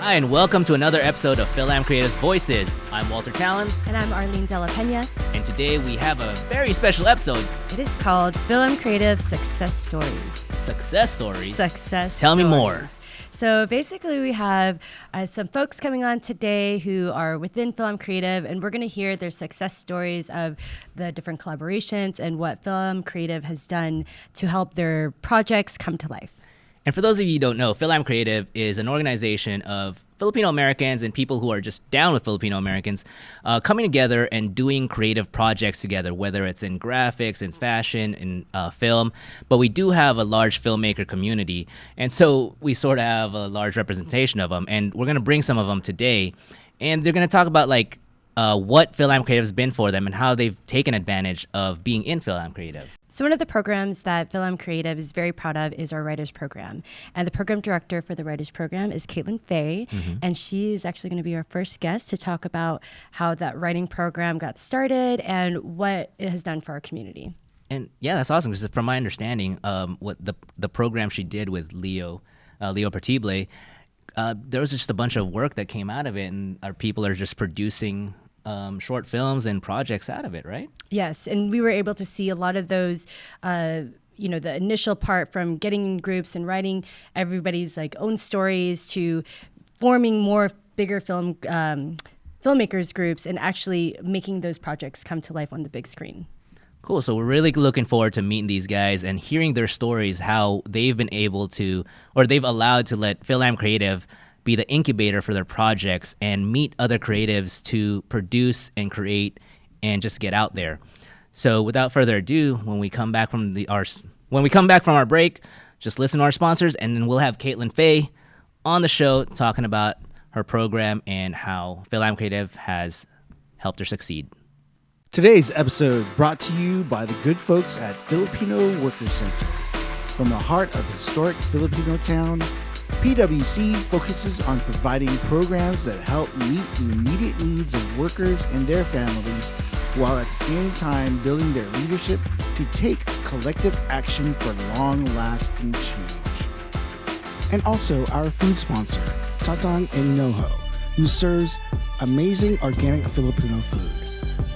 Hi, and welcome to another episode of FilAm Creative's Voices. I'm Walter Tallens. And I'm Arlene De La Pena. And today we have a very special episode. It is called FilAm Creative Success Stories. Success Stories? Tell me more. So basically we have some folks coming on today who are within FilAm Creative, and we're going to hear their success stories of the different collaborations and what FilAm Creative has done to help their projects come to life. And for those of you who don't know, FilAm Creative is an organization of Filipino-Americans and people who are just down with Filipino-Americans coming together and doing creative projects together, whether it's in graphics, in fashion, in film. But we do have a large filmmaker community, and so we sort of have a large representation of them. And we're going to bring some of them today, and they're going to talk about what FilAm Creative has been for them and how they've taken advantage of being in FilAm Creative. So one of the programs that FilAm Creative is very proud of is our Writers Program. And the program director for the Writers Program is Caitlin Fay. Mm-hmm. And she is actually going to be our first guest to talk about how that writing program got started and what it has done for our community. And yeah, that's awesome, because from my understanding, what the program she did with Leo Pertible, there was just a bunch of work that came out of it, and our people are just producing short films and projects out of it, right? Yes, and we were able to see a lot of those, the initial part from getting in groups and writing everybody's own stories to forming more bigger filmmakers groups and actually making those projects come to life on the big screen. Cool. So we're really looking forward to meeting these guys and hearing their stories, how they've been able to, or they've allowed to let FilAm Creative be the incubator for their projects and meet other creatives to produce and create and just get out there. So without further ado, when we come back from our break, just listen to our sponsors, and then we'll have Caitlin Fay on the show talking about her program and how FilAm Creative has helped her succeed. Today's episode brought to you by the good folks at Filipino Workers Center. From the heart of historic Filipino town, PWC focuses on providing programs that help meet the immediate needs of workers and their families, while at the same time building their leadership to take collective action for long-lasting change. And also our food sponsor, Tatang and Noho, who serves amazing organic Filipino food.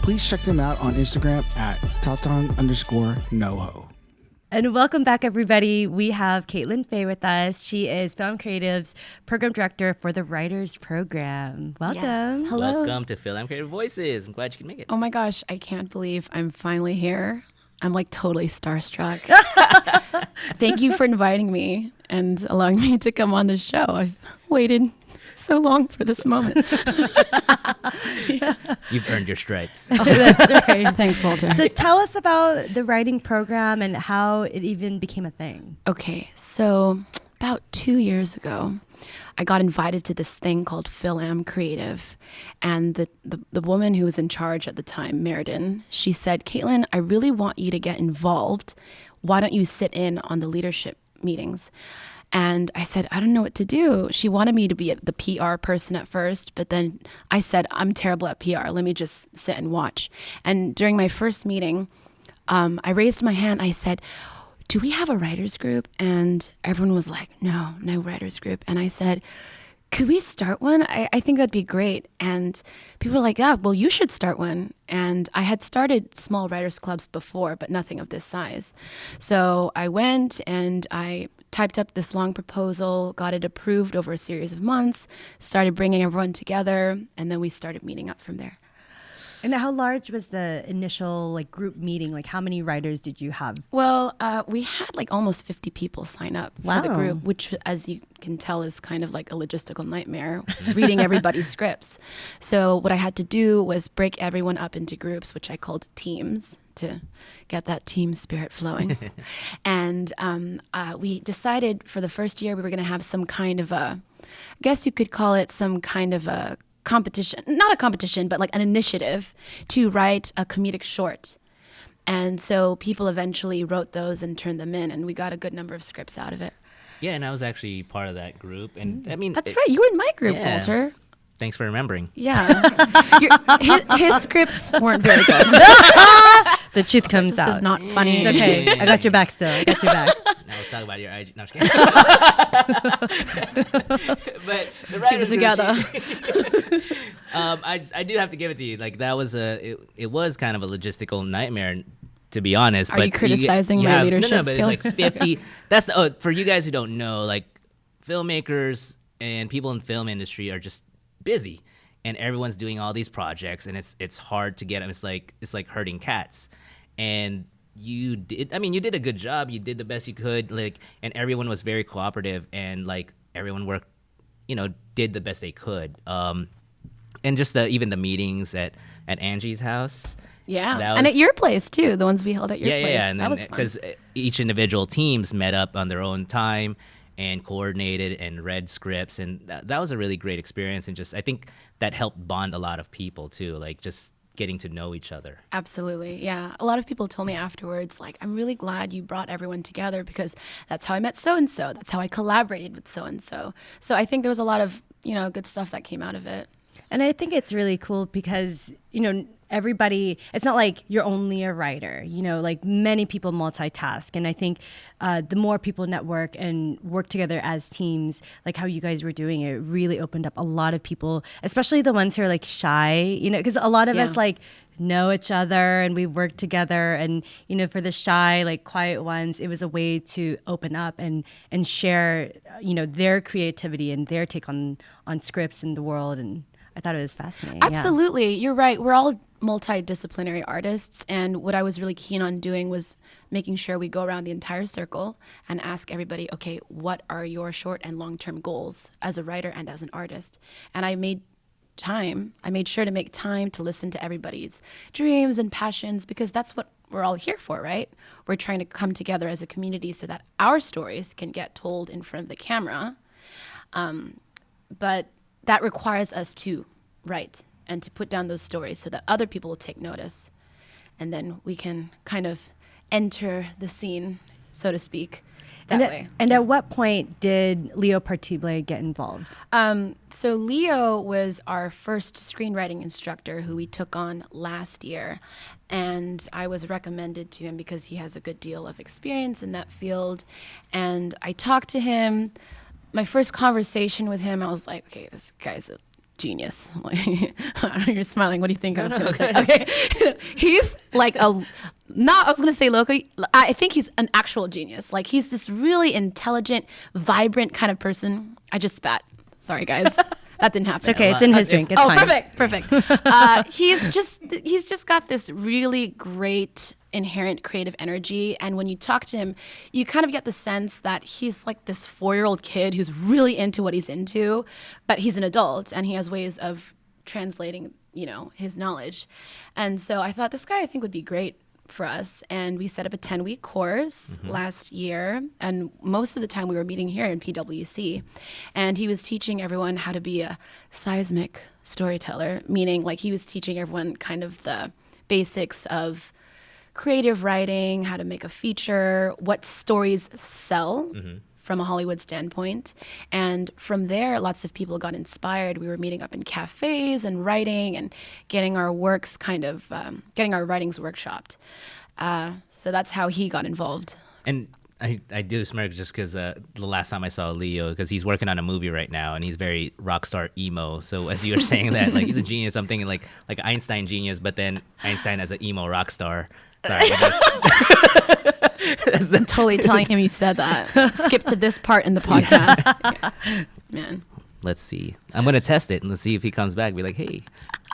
Please check them out on Instagram at Tatang_Noho. And welcome back, everybody. We have Caitlin Fay with us. She is FilAm Creative's program director for the Writers Program. Welcome. Yes. Hello. Welcome to FilAm Creative Voices. I'm glad you can make it. Oh my gosh, I can't believe I'm finally here. I'm totally starstruck. Thank you for inviting me and allowing me to come on the show. I've waited so long for this moment. Yeah. You've earned your stripes. Oh, that's right. Thanks, Walter. So tell us about the writing program and how it even became a thing. Okay, so about 2 years ago, I got invited to this thing called FilAm Creative. And the woman who was in charge at the time, Meriden, she said, Caitlin, I really want you to get involved. Why don't you sit in on the leadership meetings? And I said, I don't know what to do. She wanted me to be the PR person at first, but then I said, I'm terrible at PR. Let me just sit and watch. And during my first meeting, I raised my hand. I said, do we have a writers group? And everyone was like, no writers group. And I said, could we start one? I think that'd be great. And people were like, yeah, well, you should start one. And I had started small writers clubs before, but nothing of this size. So I went and I typed up this long proposal, got it approved over a series of months, started bringing everyone together, and then we started meeting up from there. And how large was the initial group meeting? How many writers did you have? Well, we had almost 50 people sign up for the group, which, as you can tell, is kind of like a logistical nightmare, reading everybody's scripts. So what I had to do was break everyone up into groups, which I called teams, to get that team spirit flowing. And we decided for the first year we were going to have some kind of I guess you could call it some kind of a competition, not a competition, but an initiative to write a comedic short. And so people eventually wrote those and turned them in, and we got a good number of scripts out of it. Yeah, and I was actually part of that group. And I mean, that's right. You were in my group, yeah. Walter. Thanks for remembering. Yeah. his scripts weren't very good. The truth comes out. This is not funny. It's okay. I got your back still. I got your back. Now let's talk about your IG. No, I'm just kidding. The Keep it together. I do have to give it to you. Like that was it was kind of a logistical nightmare, to be honest. Are but you criticizing you my have, leadership no, but skills? it's like 50. That's for you guys who don't know. Like filmmakers and people in the film industry are just busy, and everyone's doing all these projects, and it's hard to get them. It's like herding cats, and you did. I mean, you did a good job. You did the best you could. Like, and everyone was very cooperative, and like everyone worked, did the best they could. And just even the meetings at Angie's house. Yeah, and at your place too. The ones we held at your place. Yeah, and that then was fun. because each individual teams met up on their own time and coordinated and read scripts, and that was a really great experience. And just I think that helped bond a lot of people too, like just getting to know each other. Absolutely, yeah. A lot of people told me afterwards, like, I'm really glad you brought everyone together because that's how I met so and so. That's how I collaborated with so and so. So I think there was a lot of good stuff that came out of it. And I think it's really cool because, everybody, it's not like you're only a writer, like many people multitask. And I think the more people network and work together as teams, like how you guys were doing it, really opened up a lot of people, especially the ones who are like shy, because a lot of us like know each other and we work together. And, for the shy, like quiet ones, it was a way to open up and share, their creativity and their take on scripts in the world. And I thought it was fascinating. Absolutely. You're right. We're all multidisciplinary artists. And what I was really keen on doing was making sure we go around the entire circle and ask everybody, okay, what are your short and long-term goals as a writer and as an artist? And I made sure to make time to listen to everybody's dreams and passions because that's what we're all here for, right? We're trying to come together as a community so that our stories can get told in front of the camera. But that requires us to write and to put down those stories so that other people will take notice. And then we can kind of enter the scene, so to speak, that way. And at what point did Leo Partible get involved? So Leo was our first screenwriting instructor who we took on last year. And I was recommended to him because he has a good deal of experience in that field. And I talked to him. My first conversation with him, I was like, okay, this guy's a genius. Like, you're smiling. What do you think I was going to say? Okay. He's like I was going to say loco. I think he's an actual genius. Like, he's this really intelligent, vibrant kind of person. I just spat. Sorry, guys. That didn't happen. It's okay. It's in his drink. It's fine. Perfect. He's just got this really great inherent creative energy, and when you talk to him, you kind of get the sense that he's like this 4-year-old kid who's really into what he's into, but he's an adult and he has ways of translating, his knowledge. And so I thought this guy I think would be great for us, and we set up a 10-week course last year, and most of the time we were meeting here in PwC, and he was teaching everyone how to be a seismic storyteller, meaning like he was teaching everyone kind of the basics of creative writing, how to make a feature, what stories sell from a Hollywood standpoint. And from there, lots of people got inspired. We were meeting up in cafes and writing and getting our works getting our writings workshopped. So that's how he got involved. And I do smirk just because the last time I saw Leo, because he's working on a movie right now and he's very rock star emo. So as you were saying that, like he's a genius, I'm thinking like Einstein genius, but then Einstein as an emo rock star. Sorry, but I'm totally telling him you said that. Skip to this part in the podcast. Yeah. Man. Let's see. I'm going to test it and let's see if he comes back and be like, hey.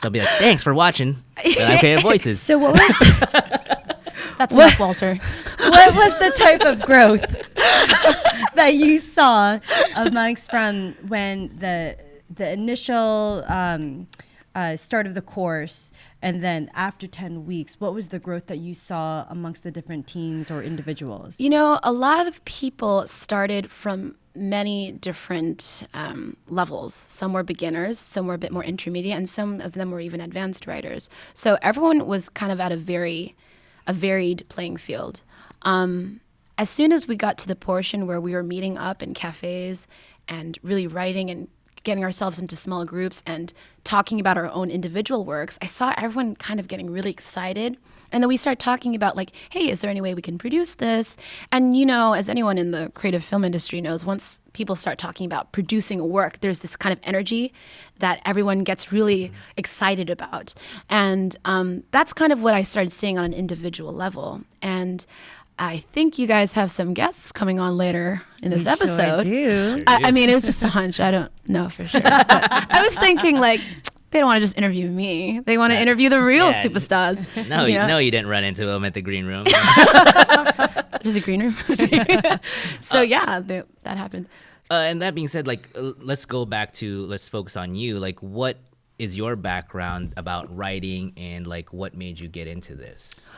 So I'll be like, thanks for watching. I'm Creative Voices. So what was... That's enough, Walter. What was the type of growth that you saw amongst from when the initial start of the course and then after 10 weeks? What was the growth that you saw amongst the different teams or individuals? A lot of people started from many different levels. Some were beginners, some were a bit more intermediate, and some of them were even advanced writers. So everyone was kind of at a varied playing field. As soon as we got to the portion where we were meeting up in cafes and really writing and getting ourselves into small groups and talking about our own individual works, I saw everyone kind of getting really excited. And then we started talking about like, hey, is there any way we can produce this? And, you know, as anyone in the creative film industry knows, once people start talking about producing a work, there's this kind of energy that everyone gets really excited about. And that's kind of what I started seeing on an individual level. And I think you guys have some guests coming on later in this episode. Sure do. I mean, it was just a hunch. I don't know for sure. But I was thinking like, they don't want to just interview me. They want to interview the real superstars. No, you didn't run into them at the green room. There's a green room. So that happened. And that being said, like, let's focus on you. Like, what is your background about writing, and like, what made you get into this?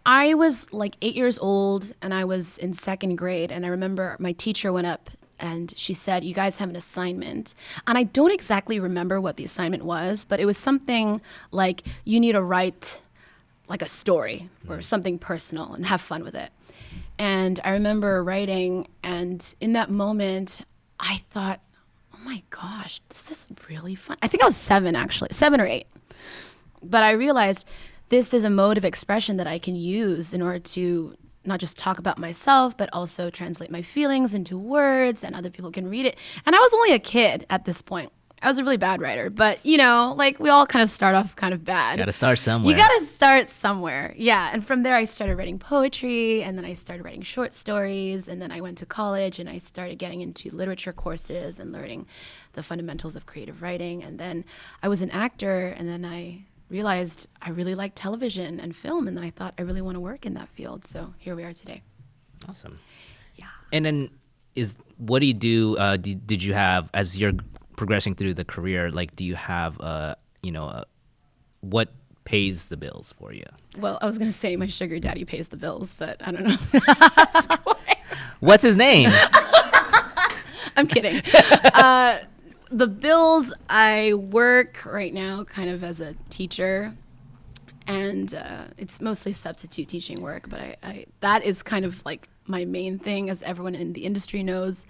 I was like 8 years old, and I was in second grade, and I remember my teacher went up and she said, you guys have an assignment. And I don't exactly remember what the assignment was, but it was something like you need to write like a story or something personal and have fun with it. And I remember writing, and in that moment, I thought, oh my gosh, this is really fun. I think I was 7 or 8. But I realized this is a mode of expression that I can use in order to not just talk about myself, but also translate my feelings into words, and other people can read it. And I was only a kid at this point. I was a really bad writer, but you know, like we all kind of start off kind of bad. Got to start somewhere. You got to start somewhere. Yeah. And from there I started writing poetry, and then I started writing short stories, and then I went to college and I started getting into literature courses and learning the fundamentals of creative writing. And then I was an actor, and then I realized I really liked television and film, and then I thought I really want to work in that field. So here we are today. Awesome. Yeah. And then what do you do? Did you have, as you're progressing through the career, like, do you have, what pays the bills for you? Well, I was going to say my sugar daddy pays the bills, but I don't know. What's his name? I'm kidding. The bills, I work right now kind of as a teacher, and it's mostly substitute teaching work, but I that is kind of like my main thing. As everyone in the industry knows,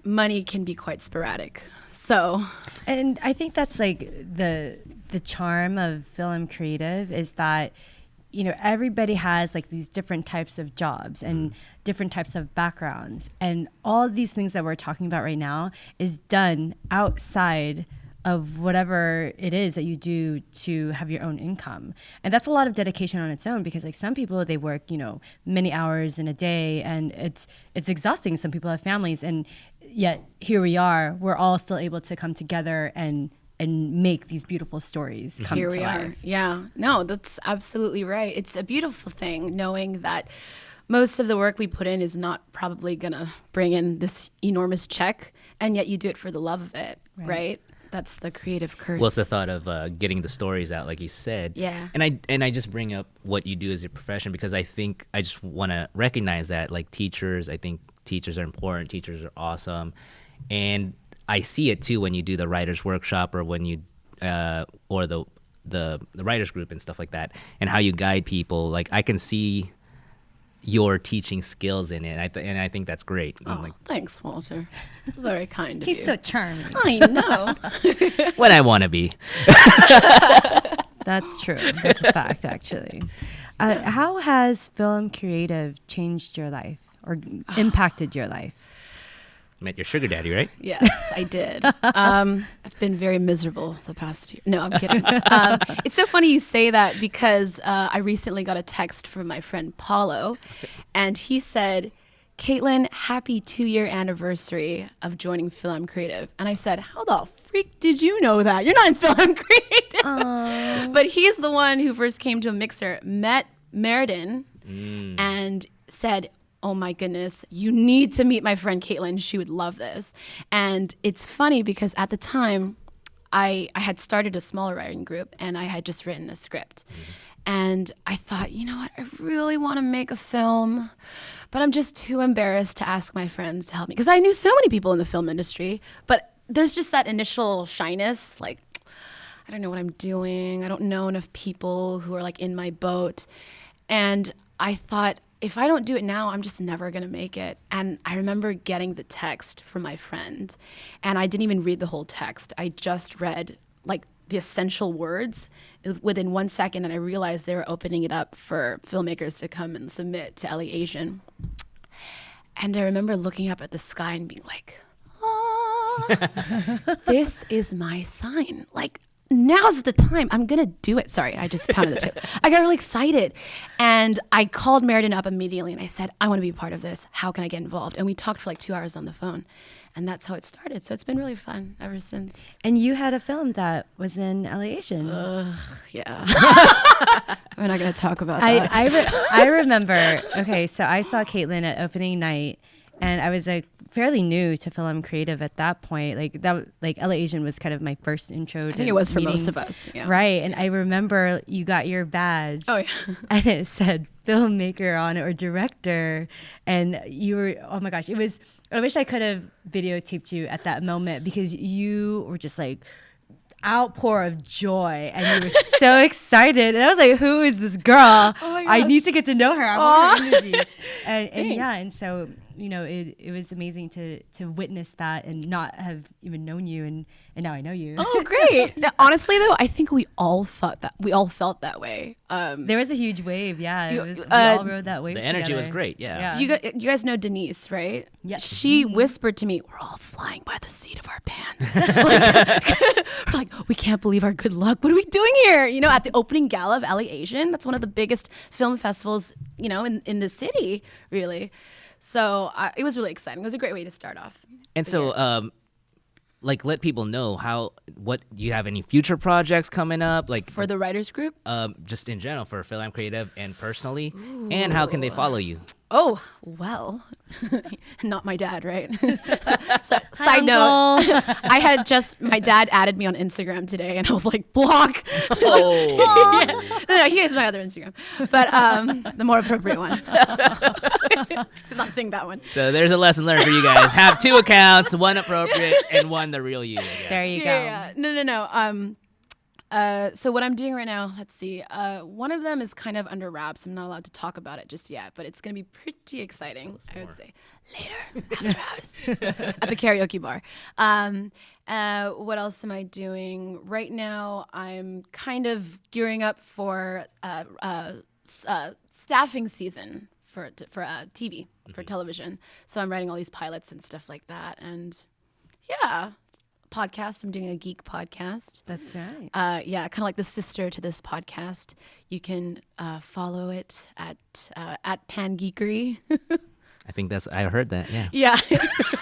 money can be quite sporadic. So, and I think that's like the charm of FilAm Creative is that, you know, everybody has like these different types of jobs and different types of backgrounds, and all these things that we're talking about right now is done outside of whatever it is that you do to have your own income. And that's a lot of dedication on its own, because like some people, they work, you know, many hours in a day, and it's exhausting. Some people have families, and yet here we are, we're all still able to come together and make these beautiful stories come to life. Here we are. Yeah. No, that's absolutely right. It's a beautiful thing knowing that most of the work we put in is not probably going to bring in this enormous check, and yet you do it for the love of it, right? That's the creative curse. What's the thought of getting the stories out, like you said? Yeah. And I just bring up what you do as your profession, because I think I just want to recognize that, like, teachers, I think teachers are important. Teachers are awesome. And I see it too when you do the writers workshop, or when you or the writers group and stuff like that, and how you guide people. Like, I can see your teaching skills in it, and I think that's great. Oh, like, thanks, Walter. That's very kind of you. you. He's so charming. I know. What I want to be. That's true. That's a fact, actually. How has FilAm Creative changed your life or impacted your life? Met your sugar daddy, right? Yes, I did. I've been very miserable the past year. No, I'm kidding. It's so funny you say that, because I recently got a text from my friend Paulo, and he said, Caitlin, happy 2-year anniversary of joining FilAm Creative. And I said, how the freak did you know that? You're not in FilAm Creative. But he's the one who first came to a mixer, met Meriden, and said, oh my goodness, you need to meet my friend Caitlin. She would love this. And it's funny because at the time, I had started a smaller writing group, and I had just written a script. And I thought, you know what, I really want to make a film, but I'm just too embarrassed to ask my friends to help me. Because I knew so many people in the film industry, but there's just that initial shyness, like, I don't know what I'm doing. I don't know enough people who are like in my boat. And I thought, if I don't do it now, I'm just never going to make it. And I remember getting the text from my friend, and I didn't even read the whole text. I just read like the essential words within 1 second, and I realized they were opening it up for filmmakers to come and submit to LA Asian. And I remember looking up at the sky and being like, oh, this is my sign. Like, now's the time. I'm going to do it. Sorry, I just pounded the table. I got really excited. And I called Meriden up immediately and I said, I want to be a part of this. How can I get involved? And we talked for like 2 hours on the phone. And that's how it started. So it's been really fun ever since. And you had a film that was in LA Asian. Yeah. We're not going to talk about that. I remember, okay, so I saw Caitlin at opening night, and I was like fairly new to FilAm Creative at that point. Like LA Asian was kind of my first intro to I think it was for meeting. most of us. Yeah. Right. And I remember you got your badge. Oh, yeah. And it said filmmaker on it, or director. And you were, oh my gosh, I wish I could have videotaped you at that moment, because you were just like outpour of joy and you were so excited. And I was like, who is this girl? Oh my I gosh. need to get to know her. I want her energy. And Thanks. yeah, and so, you know, it was amazing to witness that and not have even known you, and now I know you. Oh, great. Now, honestly, though, I think we all felt that way. There was a huge wave, yeah. You- We all rode that wave The energy was together. great, yeah. Do you guys know Denise, right? Yes. She whispered to me, we're all flying by the seat of our pants. We're like, we can't believe our good luck. What are we doing here? You know, at the opening gala of LA Asian, that's one of the biggest film festivals, you know, in the city, really. So it was really exciting. It was a great way to start off. And so, like, let people know what you have any future projects coming up, like For the writers group? just in general for FilAm Creative and personally, and how can they follow you? Oh, well, not my dad, right? So, side note, my dad added me on Instagram today and I was like, block. Oh, Yeah. No, he has my other Instagram, but the more appropriate one. He's not seeing that one. so there's a lesson learned for you guys. Have 2 accounts, one appropriate and one the real you, I guess. There you go. Yeah. No. So what I'm doing right now, let's see. One of them is kind of under wraps. I'm not allowed to talk about it just yet, but it's going to be pretty exciting, I would say. Later, after hours, at the karaoke bar. What else am I doing? Right now, I'm kind of gearing up for staffing season for TV, for television. So I'm writing all these pilots and stuff like that. And yeah. Podcast. I'm doing a geek podcast. That's right. Yeah, kind of like the sister to this podcast. You can follow it at Pangeekery. I think I heard that, yeah. Yeah,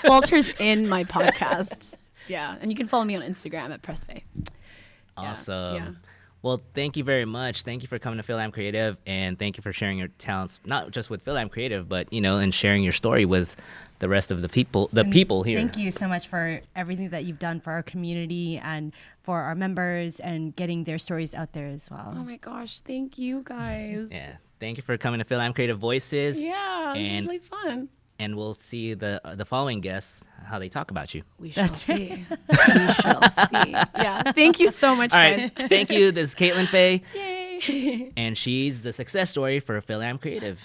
Walter's in my podcast. Yeah, and you can follow me on Instagram at Pressfay. Awesome. Yeah. Well, thank you very much. Thank you for coming to FilAm Creative, and thank you for sharing your talents, not just with FilAm Creative, but, you know, and sharing your story with the rest of the people here. Thank you so much for everything that you've done for our community and for our members and getting their stories out there as well. Oh my gosh, thank you guys. Yeah. Thank you for coming to FilAm Creative Voices. Yeah, this is And- really fun. And we'll see the following guests, how they talk about you. We shall see. We shall see. Yeah, thank you so much, All guys. right. Thank you. This is Caitlin Faye, Yay. and she's the success story for FilAm Creative.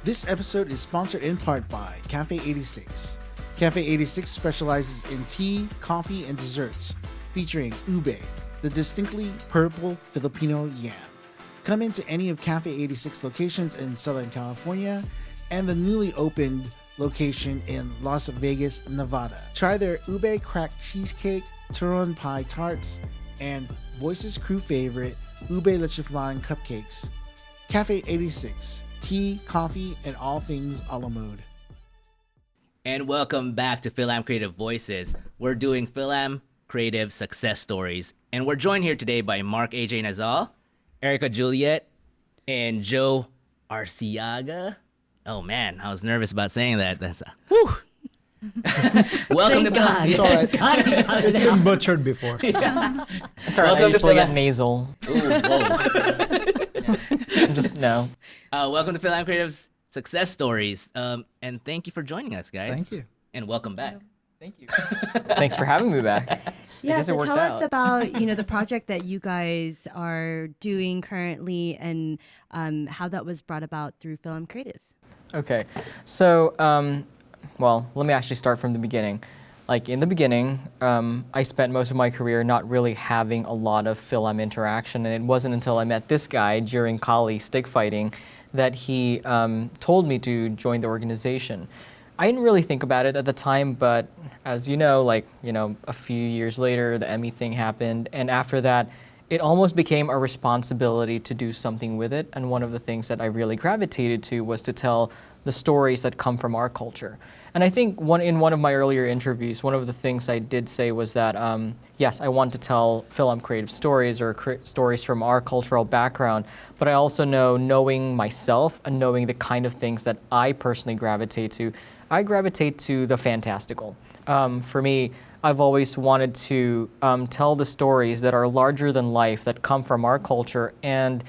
This episode is sponsored in part by Cafe 86. Cafe 86 specializes in tea, coffee, and desserts, featuring ube, the distinctly purple Filipino yam. Come into any of Cafe 86 locations in Southern California and the newly opened location in Las Vegas, Nevada. Try their ube cracked cheesecake, turon pie tarts, and Voices crew favorite ube leche flan cupcakes. Cafe 86. Tea, coffee, and all things a la mode. And welcome back to FilAm Creative Voices. We're doing FilAm Creative Success Stories. And we're joined here today by Mark AJ Nazal, Erica Juliet, and Joe Arciaga. Oh man, I was nervous about saying that. That's whew. Welcome to God. It's all right. It's been butchered before. It's all right. Welcome I to usually FilAm. get nasal. Ooh, whoa. Just no. Welcome to FilAm Creative's Success Stories. And thank you for joining us, guys. Thank you. And welcome back. Thank you. Thanks for having me back. Yeah, guess it so worked tell us out. about, the project that you guys are doing currently and how that was brought about through FilAm Creative. Okay, so, well, let me actually start from the beginning. Like in the beginning, I spent most of my career not really having a lot of FilAm interaction, and it wasn't until I met this guy during Kali stick fighting that he told me to join the organization. I didn't really think about it at the time, but as you know, a few years later, the Emmy thing happened, and after that, it almost became a responsibility to do something with it. And one of the things that I really gravitated to was to tell the stories that come from our culture. And I think in one of my earlier interviews, one of the things I did say was that, yes, I want to tell FilAm Creative stories or stories from our cultural background, but I also know, knowing myself and knowing the kind of things that I personally gravitate to, I gravitate to the fantastical. For me, I've always wanted to tell the stories that are larger than life, that come from our culture, and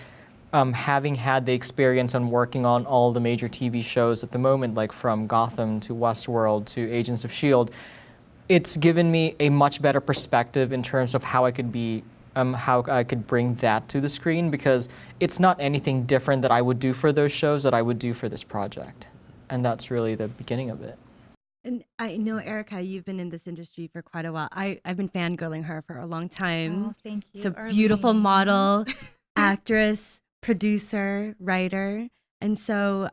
having had the experience on working on all the major TV shows at the moment, like from Gotham to Westworld to Agents of S.H.I.E.L.D., it's given me a much better perspective in terms of how I could bring that to the screen, because it's not anything different that I would do for those shows that I would do for this project. And that's really the beginning of it. And I know, Erica, you've been in this industry for quite a while. I've been fangirling her for a long time. Oh, thank you. So Arlene. beautiful model, actress, producer, writer. And so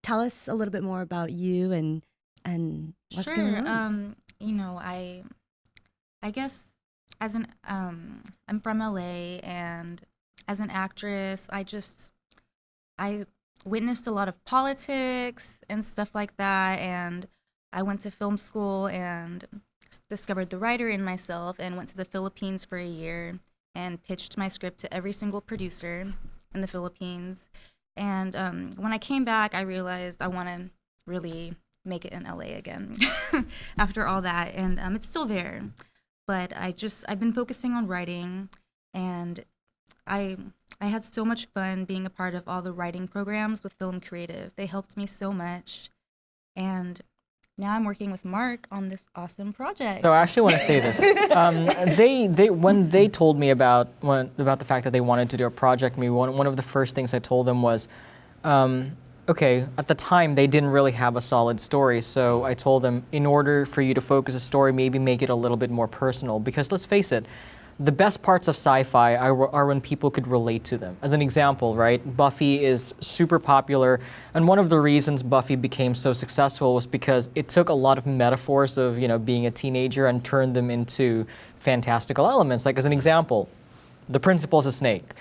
tell us a little bit more about you and what's going on. I guess as an I'm from LA, and as an actress, I witnessed a lot of politics and stuff like that, and I went to film school and discovered the writer in myself, and went to the Philippines for a year and pitched my script to every single producer in the Philippines. And when I came back, I realized I want to really make it in LA again after all that. And it's still there, but I've been focusing on writing, and I had so much fun being a part of all the writing programs with FilAm Creative. They helped me so much. And now I'm working with Mark on this awesome project. So I actually want to say this. When they told me about the fact that they wanted to do a project with me, one of the first things I told them was, okay, at the time they didn't really have a solid story, so I told them, in order for you to focus a story, maybe make it a little bit more personal, because let's face it, the best parts of sci-fi are when people could relate to them. As an example, right, Buffy is super popular, and one of the reasons Buffy became so successful was because it took a lot of metaphors of, being a teenager and turned them into fantastical elements. Like, as an example, the principal's a snake.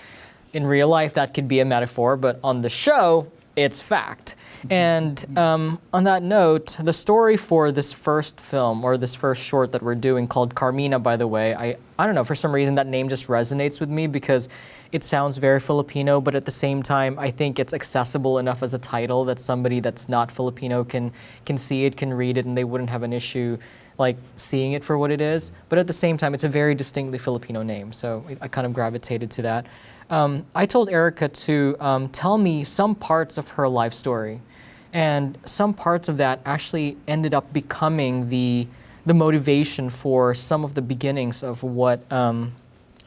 In real life, that could be a metaphor, but on the show, it's fact. And on that note, the story for this first film, or this first short that we're doing, called Carmina, by the way, I don't know, for some reason that name just resonates with me because it sounds very Filipino, but at the same time, I think it's accessible enough as a title that somebody that's not Filipino can see it, can read it, and they wouldn't have an issue like seeing it for what it is. But at the same time, it's a very distinctly Filipino name, so I kind of gravitated to that. I told Erica to tell me some parts of her life story, and some parts of that actually ended up becoming the motivation for some of the beginnings of what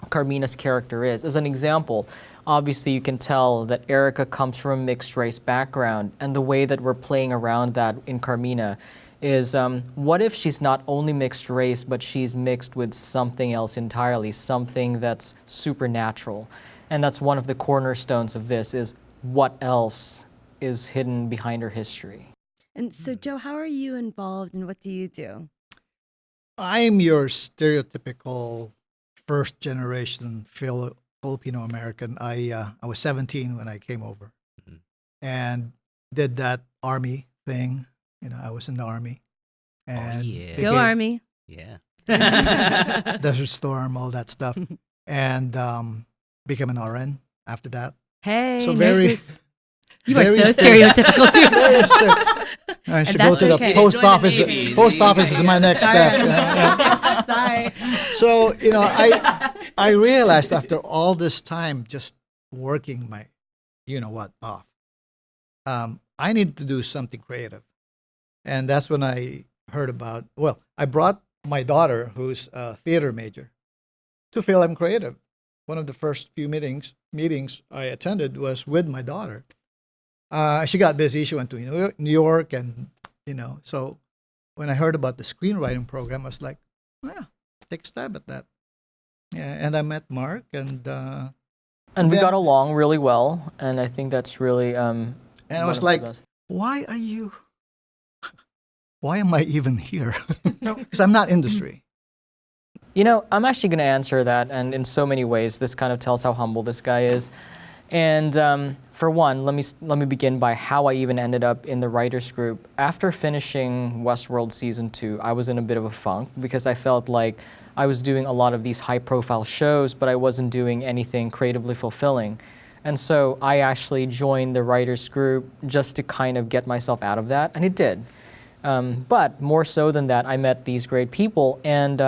Carmina's character is. As an example, obviously you can tell that Erica comes from a mixed race background, and the way that we're playing around that in Carmina is what if she's not only mixed race, but she's mixed with something else entirely, something that's supernatural. And that's one of the cornerstones of this, is what else is hidden behind her history. And so, Joe, how are you involved and what do you do? I'm your stereotypical first generation Filipino-American. I was 17 when I came over and did that army thing. I was in the army. And Go Army. Yeah. Desert Storm, all that stuff. And became an RN after that. Hey, So very, nurses. You are very so stereotypical too. I should And go to that's the okay. post Join the office. Navy. Post office is my next step. Sorry. Yeah. Sorry. So, I realized after all this time just working my, off, I need to do something creative. And that's when I heard about, I brought my daughter, who's a theater major, to FilAm Creative. One of the first few meetings I attended was with my daughter. She got busy. She went to New York, and so when I heard about the screenwriting program, I was like, "Well, take a stab at that." Yeah, and I met Mark, and we then- got along really well, and I think that's really and I one was of the like, best. "Why am I even here?" Because I'm not industry. I'm actually going to answer that, and in so many ways, this kind of tells how humble this guy is. And for one, let me begin by how I even ended up in the writers group. After finishing Westworld season 2, I was in a bit of a funk because I felt like I was doing a lot of these high-profile shows, but I wasn't doing anything creatively fulfilling. And so I actually joined the writers group just to kind of get myself out of that, and it did. But more so than that, I met these great people, and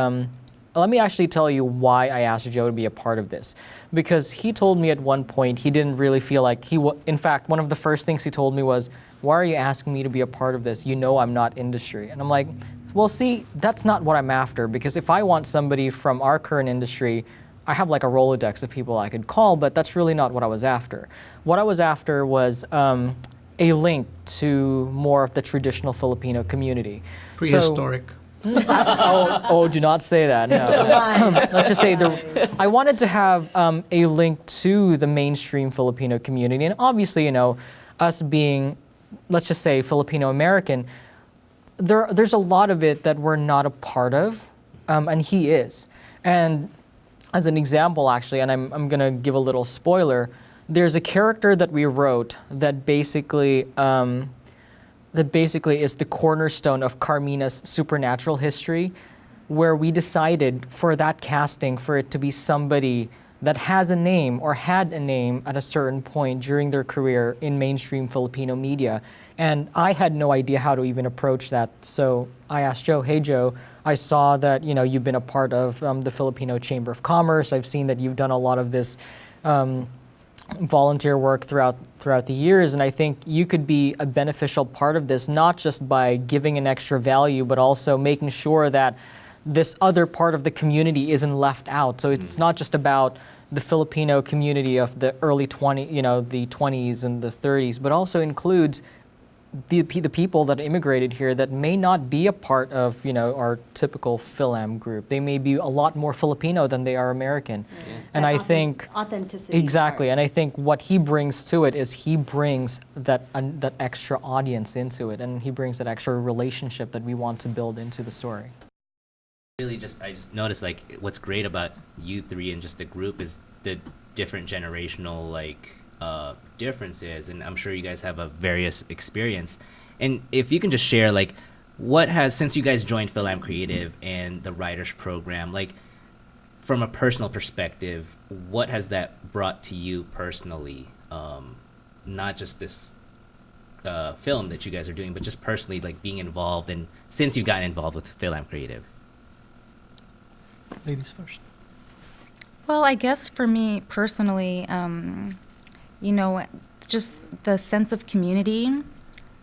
let me actually tell you why I asked Joe to be a part of this. Because he told me at one point he didn't really feel like in fact, one of the first things he told me was, "Why are you asking me to be a part of this? You know I'm not industry." And I'm like, well, see, that's not what I'm after, because if I want somebody from our current industry, I have like a Rolodex of people I could call, but that's really not what I was after. What I was after was a link to more of the traditional Filipino community. Prehistoric. Oh, do not say that. No. Let's just say I wanted to have a link to the mainstream Filipino community, and obviously, us being, let's just say, Filipino-American, there's a lot of it that we're not a part of, and he is. And as an example, actually, and I'm gonna give a little spoiler, there's a character that we wrote that basically is the cornerstone of Carmina's supernatural history, where we decided for that casting for it to be somebody that has a name or had a name at a certain point during their career in mainstream Filipino media. And I had no idea how to even approach that. So I asked Joe, "Hey Joe, I saw that you've been a part of the Filipino Chamber of Commerce. I've seen that you've done a lot of this volunteer work throughout the years, and I think you could be a beneficial part of this, not just by giving an extra value, but also making sure that this other part of the community isn't left out. So it's not just about the Filipino community of the early the 20s and the 30s, but also includes the people that immigrated here that may not be a part of our typical FilAm group. They may be a lot more Filipino than they are American. Yeah. And I think authenticity. Exactly, and I think what he brings to it is he brings that extra audience into it, and he brings that extra relationship that we want to build into the story. I just noticed like what's great about you three and just the group is the different generational differences, and I'm sure you guys have a various experience. And if you can just share since you guys joined FilAm Creative and the writers program, from a personal perspective, what has that brought to you personally? Not just this film that you guys are doing, but just personally, being involved, and since you've gotten involved with FilAm Creative. Ladies first. Well, I guess for me personally, just the sense of community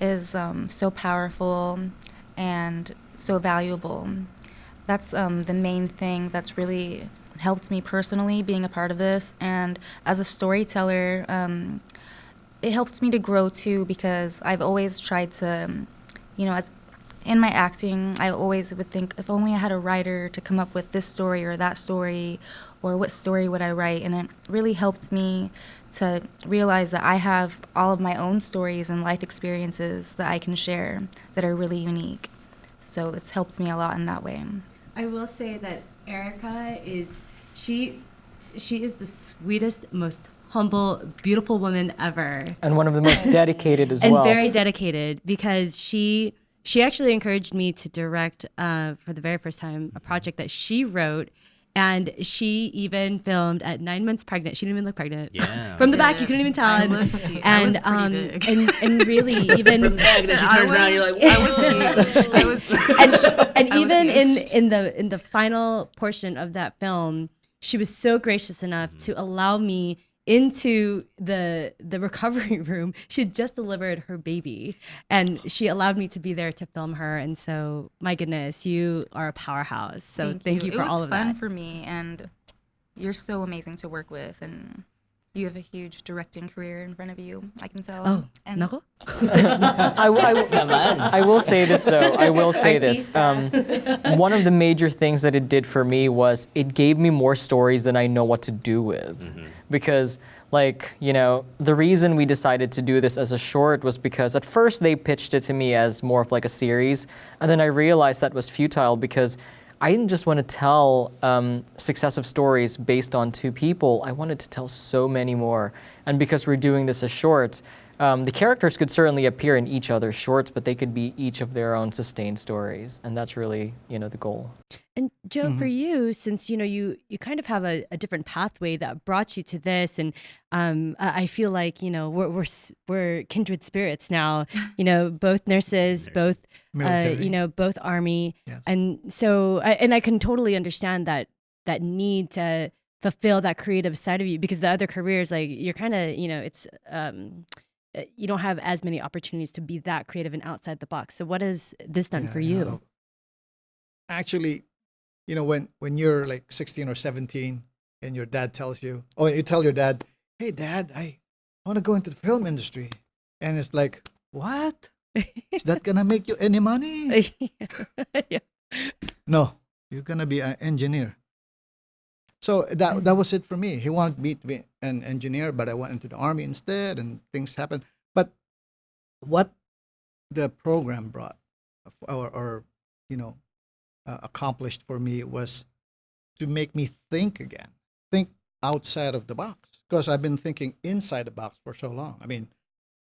is so powerful and so valuable. That's the main thing that's really helped me personally being a part of this. And as a storyteller, it helped me to grow too, because I've always tried to, as in my acting, I always would think, if only I had a writer to come up with this story or that story, or what story would I write? And it really helped me to realize that I have all of my own stories and life experiences that I can share that are really unique. So it's helped me a lot in that way. I will say that Erica she is the sweetest, most humble, beautiful woman ever. And one of the most dedicated as and well. And very dedicated, because she actually encouraged me to direct, for the very first time, a project that she wrote. And she even filmed at 9 months pregnant. She didn't even look pregnant. Yeah. From the back, you couldn't even tell. I was pretty big. and really even From the back, then she turns around, you're like, I was and even in the final portion of that film, she was so gracious enough to allow me into the recovery room. She had just delivered her baby, and she allowed me to be there to film her. And so, my goodness, you are a powerhouse. So thank you for all of that. It was fun for me, and you're so amazing to work with, and you have a huge directing career in front of you. I can tell. Oh, and nako. I will say this though. I will say this. One of the major things that it did for me was it gave me more stories than I know what to do with, because. Like, you know, the reason we decided to do this as a short was because at first they pitched it to me as more of like a series, and then I realized that was futile because I didn't just want to tell successive stories based on 2 people. I wanted to tell so many more. And because we're doing this as shorts, the characters could certainly appear in each other's shorts, but they could be each of their own sustained stories. And that's really, you know, the goal. And Joe, for you, since you know you kind of have a different pathway that brought you to this, and I feel like you know we're kindred spirits now. You know, both nurses, both Military. you know, both Army, Yes. and so and I can totally understand that need to fulfill that creative side of you, because the other careers, like you're kind of, you know, it's you don't have as many opportunities to be that creative and outside the box. So what has this done for you? No. Actually, you know, when you're like 16 or 17 and your dad tells you, or you tell your dad, hey, Dad, I want to go into the film industry. And it's like, what? Is that going to make you any money? Yeah. No, you're going to be an engineer. So that was it for me. He wanted me to be an engineer, but I went into the Army instead, and things happened. But what the program brought, or you know, accomplished for me was to make me think again, think outside of the box, because I've been thinking inside the box for so long. I mean,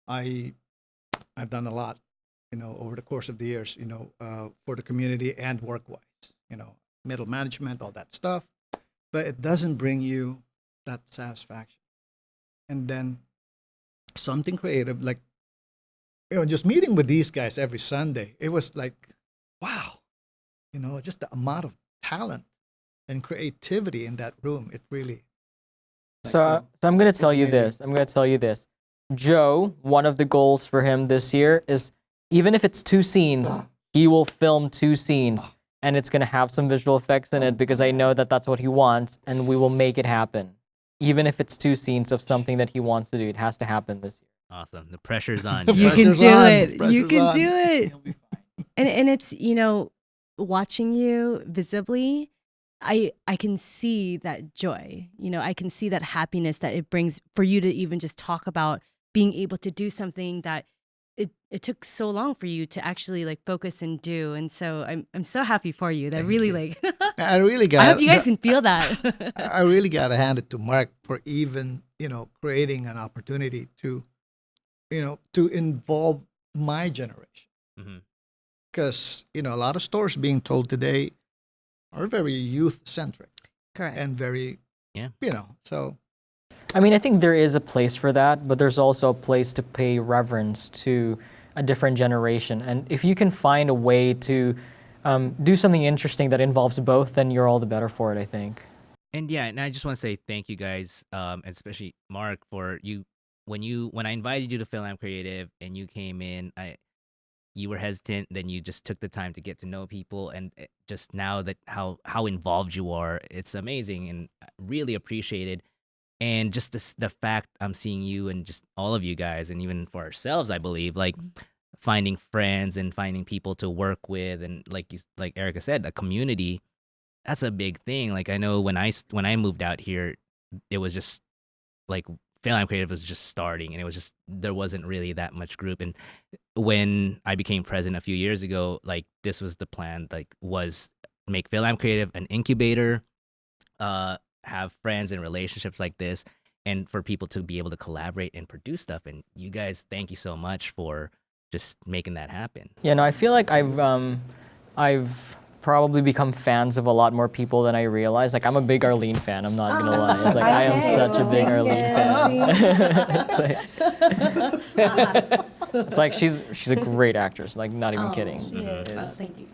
I've done a lot, you know, over the course of the years, you know, for the community and work-wise, you know, middle management, all that stuff. But it doesn't bring you that satisfaction. And then something creative, like, you know, just meeting with these guys every Sunday, it was like, wow, you know, just the amount of talent and creativity in that room. It really. So I'm going to tell you amazing. this. I'm going to tell you this. Joe, one of the goals for him this year is even if it's 2 scenes, he will film 2 scenes. And it's going to have some visual effects in it because I know that that's what he wants, and we will make it happen. Even if it's 2 scenes of something that he wants to do, it has to happen this year. Awesome. The pressure's on. The You Joe. can pressure's do on. it. You Pressure's can on. do it. And it's, you know, watching you visibly, I can see that joy. You know, I can see that happiness that it brings for you to even just talk about being able to do something that it took so long for you to actually like focus and do. And so I'm so happy for you. That Thank really you. like I really got. I hope you guys can feel that. I really got to hand it to Mark for even, you know, creating an opportunity to, you know, to involve my generation. Mhm. Because, you know, a lot of stories being told today are very youth centric Correct. and very, Yeah. you know, so. I mean, I think there is a place for that, but there's also a place to pay reverence to a different generation. And if you can find a way to do something interesting that involves both, then you're all the better for it, I think. And yeah, and I just want to say thank you guys, and especially Mark, for you when I invited you to FilAm Creative and you came in. You were hesitant, then you just took the time to get to know people, and just now that how involved you are, it's amazing and really appreciated. And just the fact I'm seeing you and just all of you guys, and even for ourselves, I believe, like finding friends and finding people to work with, and like Erica said, a community. That's a big thing. Like I know when I moved out here, it was just like FilAm Creative was just starting, and it was just there wasn't really that much group. And when I became president a few years ago, like this was the plan, like was make FilAm Creative an incubator, have friends and relationships like this, and for people to be able to collaborate and produce stuff. And you guys, thank you so much for just making that happen. Yeah, no, I feel like I've probably become fans of a lot more people than I realize. Like I'm a big Arlene fan. I'm not gonna lie. It's like I am such a big Arlene fan. It's like she's a great actress. Like not even kidding. Thank you.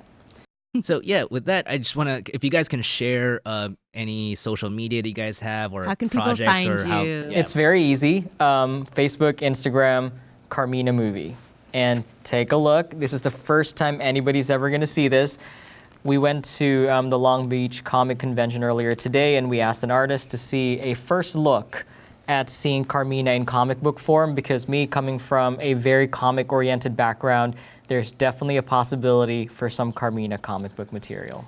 So yeah, with that, I just want to, if you guys can share any social media that you guys have, or How can people projects, find or how you? It's very easy. Facebook, Instagram, Carmina Movie. And take a look. This is the first time anybody's ever going to see this. we went to the Long Beach Comic Convention earlier today, and we asked an artist to see a first look at seeing Carmina in comic book form, because me coming from a very comic-oriented background, there's definitely a possibility for some Carmina comic book material.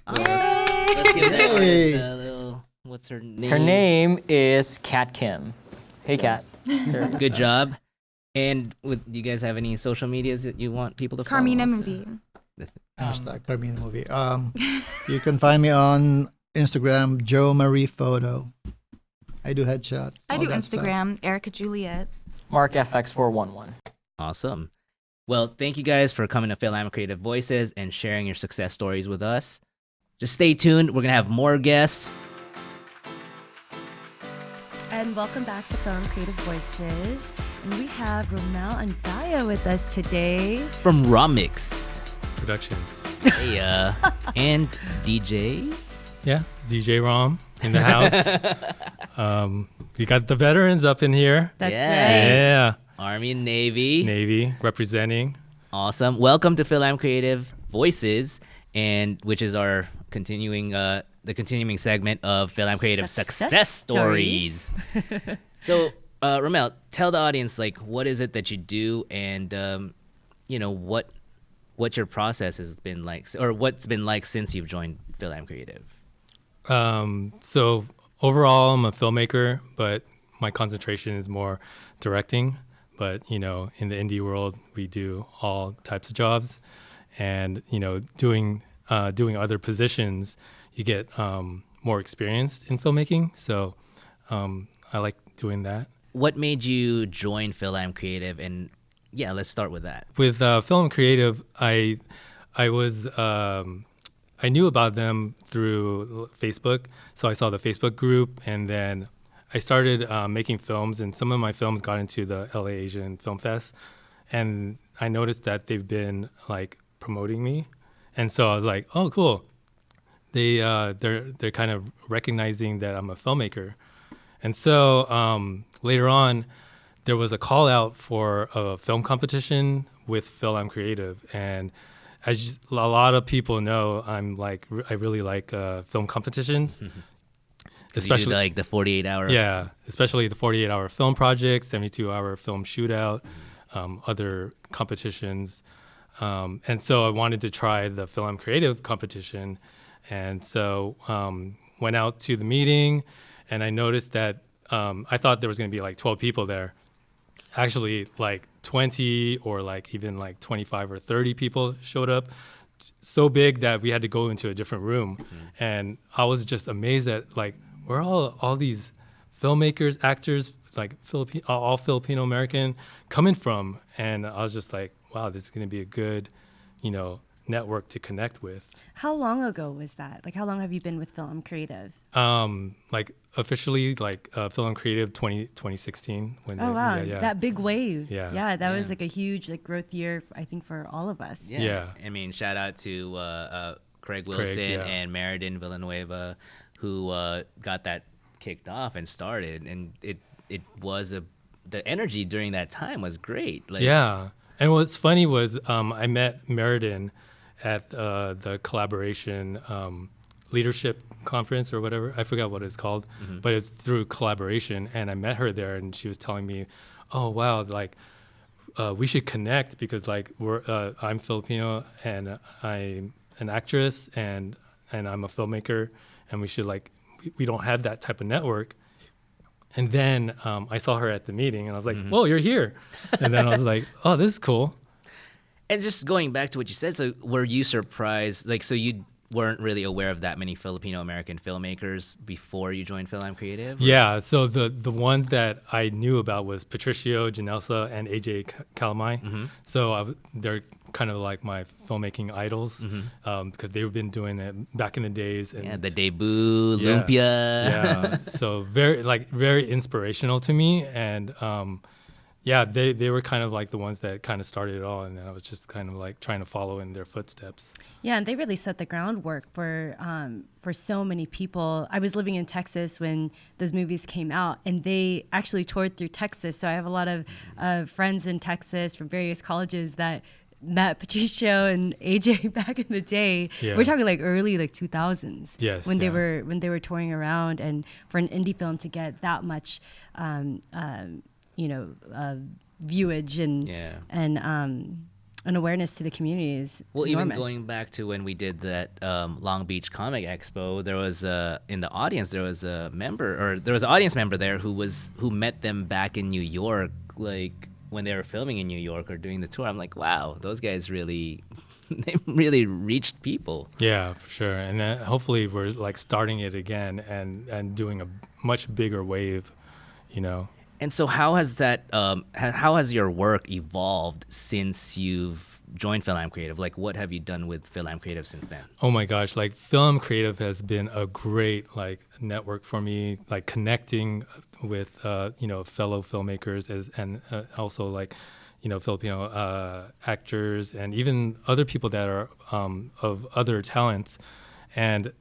Let's give that artist a little. What's her name? Her name is Kat Kim. Hey, Kat. Good job. And do you guys have any social medias that you want people to follow? Carmina also? movie. Hashtag Carmina movie. You can find me on Instagram, Joe Marie Photo. I do headshots. I all do that stuff. Instagram, Erica Juliet. Mark FX411. Awesome. Well, thank you guys for coming to FilAm Creative Voices and sharing your success stories with us. Just stay tuned. We're going to have more guests. And welcome back to FilAm Creative Voices. And we have Romel and Daya with us today. From Romix. Productions. Hey, and DJ. Yeah, DJ Rom in the house. We got the veterans up in here. That's Yeah. right. Yeah, Army and Navy. Navy representing. Awesome. Welcome to FilAm Creative Voices, and which is our continuing the continuing segment of FilAm Creative Success Stories. So, Romel, tell the audience what is it that you do, and what your process has been like, or what's been like since you've joined FilAm Creative. So overall, I'm a filmmaker, but my concentration is more directing. But in the indie world, we do all types of jobs, and doing other positions, you get more experienced in filmmaking. So I like doing that. What made you join FilAm Creative? And yeah, let's start with that. With FilAm Creative, I was I knew about them through Facebook. So I saw the Facebook group, and then I started making films, and some of my films got into the LA Asian Film Fest, and I noticed that they've been promoting me, and so I was like, oh, cool. They're kind of recognizing that I'm a filmmaker, and so later on, there was a call out for a film competition with FilAm Creative, and as a lot of people know, I really like film competitions. Mm-hmm. Especially you do, the 48-hour. Yeah, especially the 48-hour film project, 72-hour film shootout, other competitions. And so I wanted to try the FilAm Creative competition. And so went out to the meeting, and I noticed that I thought there was going to be 12 people there. Actually, 20 or even 25 or 30 people showed up. So big that we had to go into a different room. Mm-hmm. And I was just amazed at where all these filmmakers, actors, all Filipino-American coming from. And I was just like, wow, this is going to be a good, network to connect with. How long ago was that? How long have you been with FilAm Creative? Officially, FilAm Creative 2016. Oh, wow. Yeah. That big wave. Yeah. That was a huge growth year, I think, for all of us. Yeah. I mean, shout out to Craig Wilson and Meriden Villanueva, who got that kicked off and started. And it was the energy during that time was great. Yeah. And what's funny was I met Meriden at the collaboration leadership conference or whatever. I forgot what it's called, but it's through collaboration. And I met her there, and she was telling me, oh, wow, we should connect because I'm Filipino and I'm an actress and I'm a filmmaker, and we should we don't have that type of network. And then I saw her at the meeting, and I was like, whoa, you're here. And then I was like, oh, this is cool. And just going back to what you said, so were you surprised? So you weren't really aware of that many Filipino-American filmmakers before you joined FilAm Creative? Or? Yeah, so the ones that I knew about was Patricio, Janelsa, and AJ Calamai. Mm-hmm. So they're kind of my filmmaking idols because they've been doing it back in the days. And the debut, Lumpia. Yeah, so very inspirational to me. And they were kind of the ones that kind of started it all, and I was just kind of trying to follow in their footsteps. Yeah, and they really set the groundwork for so many people. I was living in Texas when those movies came out, and they actually toured through Texas. So I have a lot of friends in Texas from various colleges that met Patricio and AJ back in the day. Yeah. We're talking like early like 2000s. Yes, when they yeah. were touring around, and for an indie film to get that much, viewage and awareness to the community is enormous. Even going back to when we did that Long Beach Comic Expo, there was in the audience there was an audience member there who met them back in New York, like when they were filming in New York or doing the tour. I'm like, wow, those guys really they really reached people. Yeah, for sure. And hopefully we're like starting it again and doing a much bigger wave, you know. And so how has that how has your work evolved since you've joined FilAm Creative? Like, what have you done with FilAm Creative since then? Oh my gosh, like FilAm Creative has been a great like network for me, like connecting with fellow filmmakers and also like Filipino actors and even other people that are of other talents, and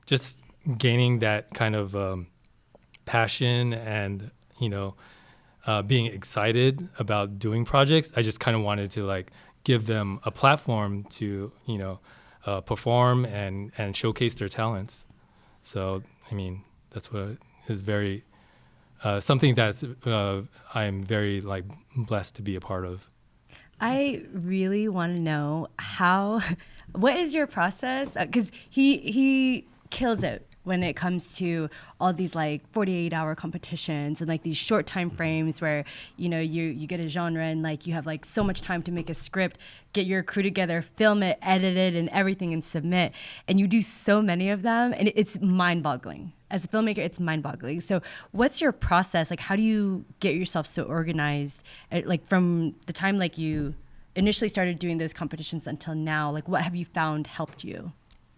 just gaining that kind of passion and being excited about doing projects. I just kind of wanted to like give them a platform to perform and showcase their talents. So I mean, that's what is very something that's I'm very like blessed to be a part of. I really want to know what is your process? Because he kills it when it comes to all these like 48-hour competitions and like these short time frames where you get a genre and like you have like so much time to make a script, get your crew together, film it, edit it and everything and submit, and you do so many of them, and it's mind-boggling. As a filmmaker, it's mind-boggling. So what's your process? Like, how do you get yourself so organized? Like from the time like you initially started doing those competitions until now, like what have you found helped you?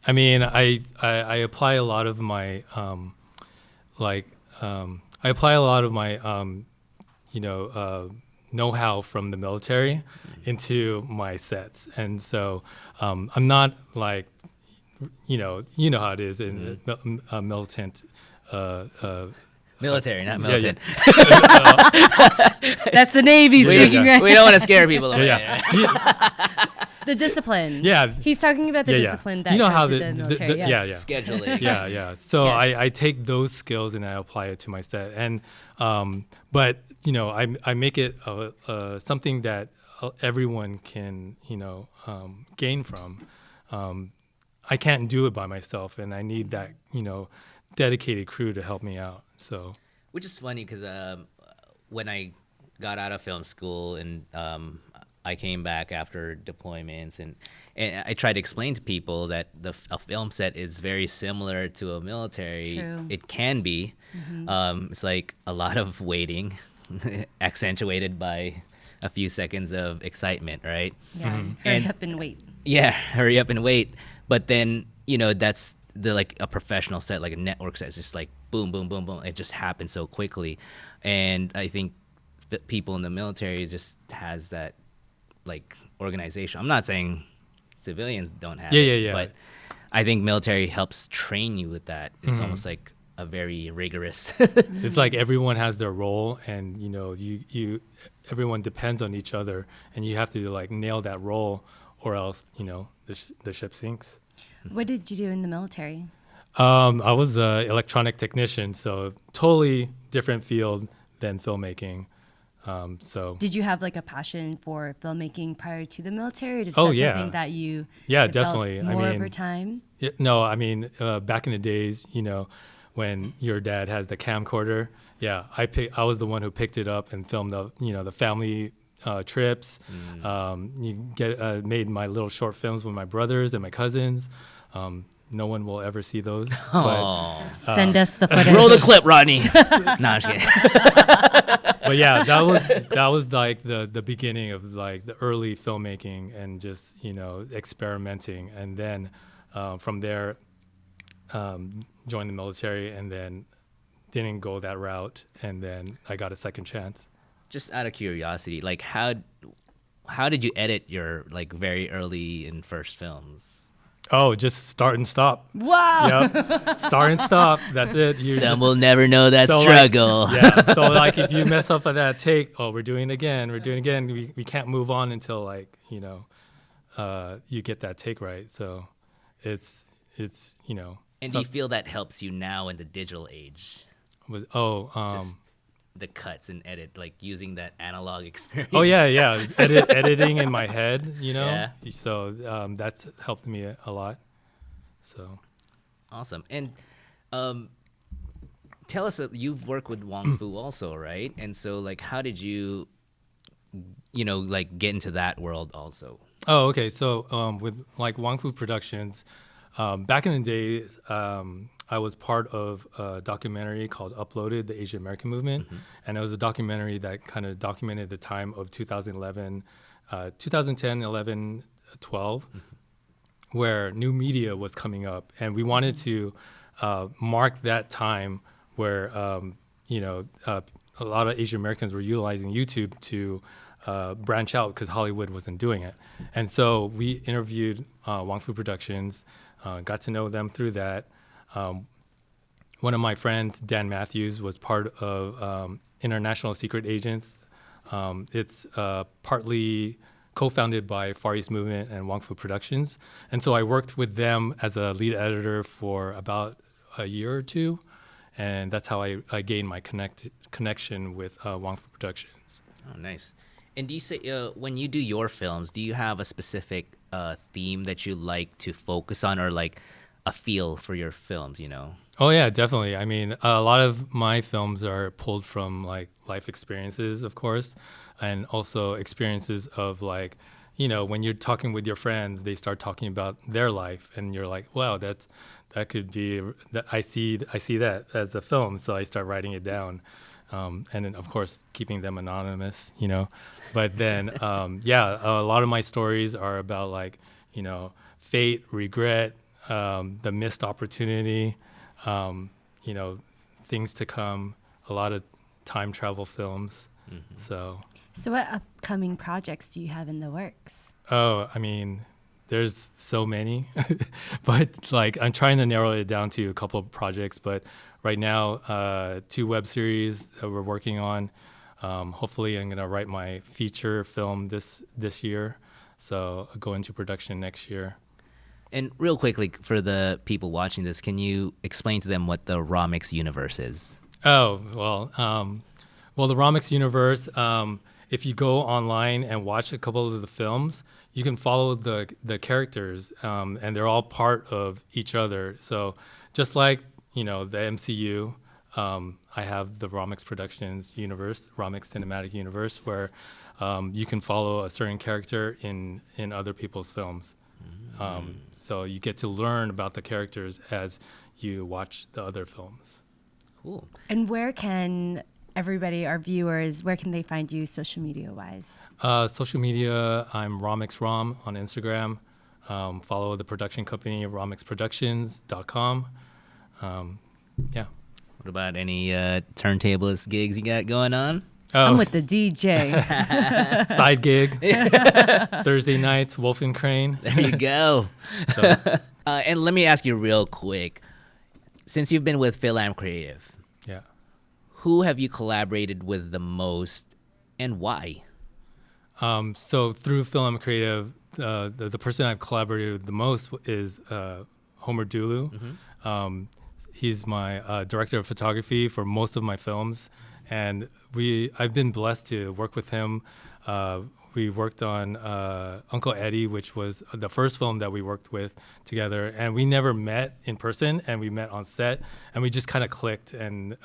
I mean, I apply a lot of my know-how from the military into my sets, and so I'm not like you know how it is in militant. Military, not militant. That's the Navy speaking, right? We don't want to scare people away. The discipline. Yeah. He's talking about the discipline that how comes with the military. Scheduling. Yeah. So Yes. I take those skills and I apply it to my set. And but I make it something that everyone can gain from. I can't do it by myself, and I need that dedicated crew to help me out. So, which is funny because when I got out of film school and I came back after deployments, and I tried to explain to people that a film set is very similar to a military. True. It can be. It's like a lot of waiting, accentuated by a few seconds of excitement, right? Yeah. Hurry up and wait. Yeah, hurry up and wait. But then, that's like a professional set, like a network set. It's just like boom, boom, boom, boom. It just happens so quickly. And I think that people in the military just has that like organization. I'm not saying civilians don't have it, but I think military helps train you with that. It's almost like a very rigorous. It's like everyone has their role, and you everyone depends on each other, and you have to like nail that role, or else the ship sinks. What did you do in the military? I was an electronic technician, so totally different field than filmmaking. So did you have like a passion for filmmaking prior to the military, or just something that you definitely more over time? No, I mean back in the days, when your dad has the camcorder, I was the one who picked it up and filmed the family trips. Made my little short films with my brothers and my cousins. No one will ever see those. Send us the footage. Roll the clip, Rodney. No, I'm just kidding. But yeah, that was like the beginning of like the early filmmaking and just experimenting, and then from there joined the military, and then didn't go that route, and then I got a second chance. Just out of curiosity, like how did you edit your like very early and first films? Oh, just start and stop. Wow. Yep. Start and stop. That's it. Some will never know that So, like, struggle. yeah. So like if you mess up at that take, oh, we're doing it again. We're doing it again. We can't move on until like, you get that take right. So it's And do you feel that helps you now in the digital age? just The cuts and edit, like using that analog experience. oh yeah. Editing in my head, Yeah. So that's helped me a lot. So Awesome. And tell us, you've worked with Wong Fu also, right? And so like, how did you, like get into that world also? Oh, okay. So with like Wong Fu Productions, back in the days, I was part of a documentary called Uploaded, the Asian American Movement. And it was a documentary that kind of documented the time of 2011, 2010, 11, 12, where new media was coming up. And we wanted to mark that time where, a lot of Asian Americans were utilizing YouTube to branch out because Hollywood wasn't doing it. And so we interviewed Wong Fu Productions, got to know them through that. One of my friends, Dan Matthews, was part of International Secret Agents. It's partly co-founded by Far East Movement and Wong Fu Productions. And so I worked with them as a lead editor for about a year or two. And that's how I gained my connection with Wong Fu Productions. Oh, nice. And do you say, when you do your films, do you have a specific theme that you like to focus on, or like a feel for your films, Oh yeah, definitely. I mean, a lot of my films are pulled from like life experiences, of course, and also experiences of like, when you're talking with your friends, they start talking about their life, and you're like, wow, that could be that. I see that as a film, so I start writing it down, and then of course keeping them anonymous, But then, a lot of my stories are about like, fate, regret, the missed opportunity, things to come, a lot of time travel films. So what upcoming projects do you have in the works? Oh, I mean, there's so many, but like I'm trying to narrow it down to a couple of projects. But right now, 2 web series that we're working on. Hopefully, I'm gonna write my feature film this year, so I'll go into production next year. And real quickly, for the people watching this, can you explain to them what the Romix universe is? Oh, well, the Romix universe, if you go online and watch a couple of the films, you can follow the characters, and they're all part of each other. So just like, the MCU, I have the Romix Productions universe, Romix Cinematic Universe, where you can follow a certain character in other people's films. So you get to learn about the characters as you watch the other films. Cool. And where can everybody, our viewers, where can they find you social media wise? Social media, I'm RomixRom on Instagram. Follow the production company, romixproductions.com. Yeah. What about any turntablist gigs you got going on? Oh, I'm with the DJ. side gig. Thursday nights, Wolf and Crane. There you go. So, And let me ask you real quick. Since you've been with FilAm Creative, yeah. who have you collaborated with the most and why? So through FilAm Creative, the person I've collaborated with the most is Homer Dulu. He's my director of photography for most of my films, and I've been blessed to work with him. We worked on Uncle Eddie, which was the first film that we worked with together, and we never met in person, and we met on set, and we just kind of clicked and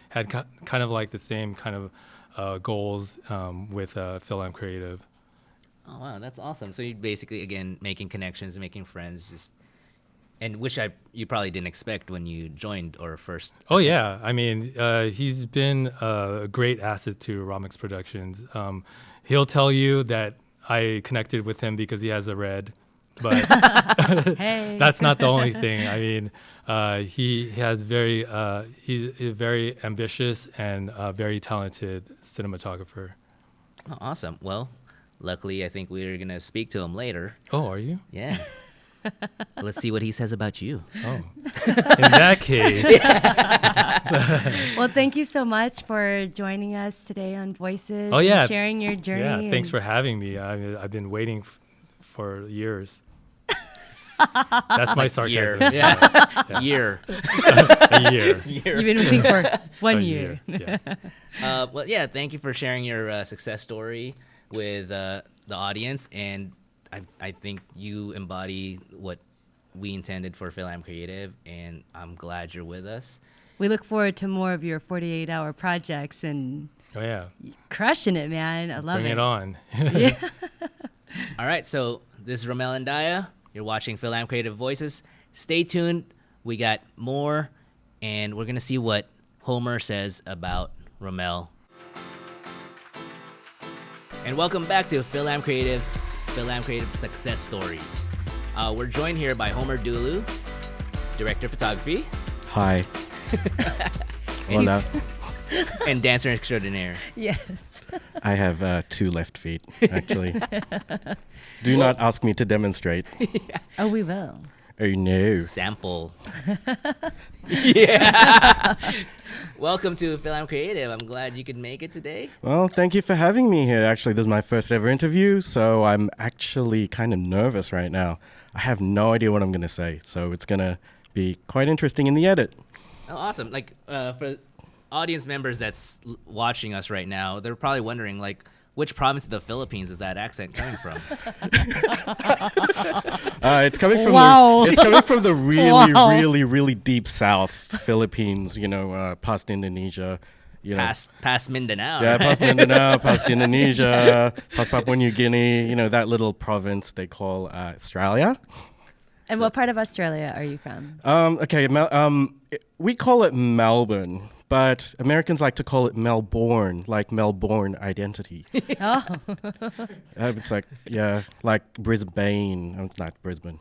had kind of like the same kind of goals with FilAm Creative. Oh, wow, that's awesome. So you basically, again, making connections, making friends, and which you probably didn't expect when you joined or first. Oh yeah, I mean, he's been a great asset to Romix Productions. He'll tell you that I connected with him because he has a red, but Hey. that's not the only thing. I mean, he's a very ambitious and very talented cinematographer. Oh, awesome. Well, luckily, I think we're going to speak to him later. Oh, are you? Yeah. Let's see what he says about you. Oh, in that case, Well, thank you so much for joining us today on Voices. Oh, yeah. And sharing your journey. yeah. Thanks and- for having me. I've been waiting for years. That's my Year. sarcasm. Yeah. Year. A year. You've been waiting for A 1 year. Yeah. Well, yeah, thank you for sharing your success story with the audience. And I think you embody what we intended for FilAm Creative, and I'm glad you're with us. We look forward to more of your 48-hour projects and Oh yeah. crushing it, man. I love Bring it on. Yeah. All right, so this is Romel and Daya. You're watching FilAm Creative Voices. Stay tuned. We got more, and we're going to see what Homer says about Romel. And welcome back to FilAm Creative's Success Stories. We're joined here by Homer Dulu, Director of Photography, Hi. Hola. and Dancer Extraordinaire. Yes. I have 2 left feet, actually. Do not ask me to demonstrate. Oh, we will. Oh, no. Sample. Yeah. Welcome to FilAm Creative. I'm glad you could make it today. Well, thank you for having me here. Actually, this is my first ever interview, so I'm actually kind of nervous right now. I have no idea what I'm going to say, so it's going to be quite interesting in the edit. Oh, awesome. Like, for audience members that's watching us right now, they're probably wondering, like, which province of the Philippines is that accent coming from? It's coming from Wow. it's coming from the really, Wow. really, really deep south Philippines, past Indonesia. Past Mindanao. Yeah, right? past Mindanao, past Indonesia, past Papua New Guinea, that little province they call Australia. And what part of Australia are you from? Okay, we call it Melbourne, but Americans like to call it Melbourne, like Melbourne identity. Oh. It's like Brisbane. Oh, it's not Brisbane.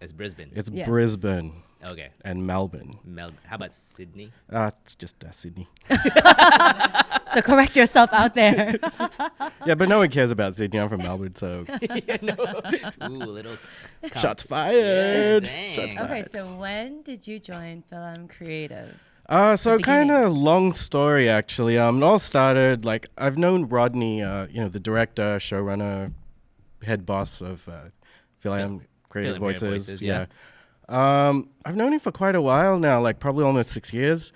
It's Brisbane. It's Yes. Brisbane Okay. and Melbourne. How about Sydney? It's just Sydney. So correct yourself out there. Yeah, but no one cares about Sydney. I'm from Melbourne, so Ooh, little shots fired. Yes, Shots dang. fired. Okay, so when did you join FilAm Creative? So beginning. kind of long story actually. It all started I've known Rodney, the director, showrunner, head boss of FilAm Creative FilAm Creative Voices. Voices, yeah. I've known him for quite a while now, probably almost 6 years,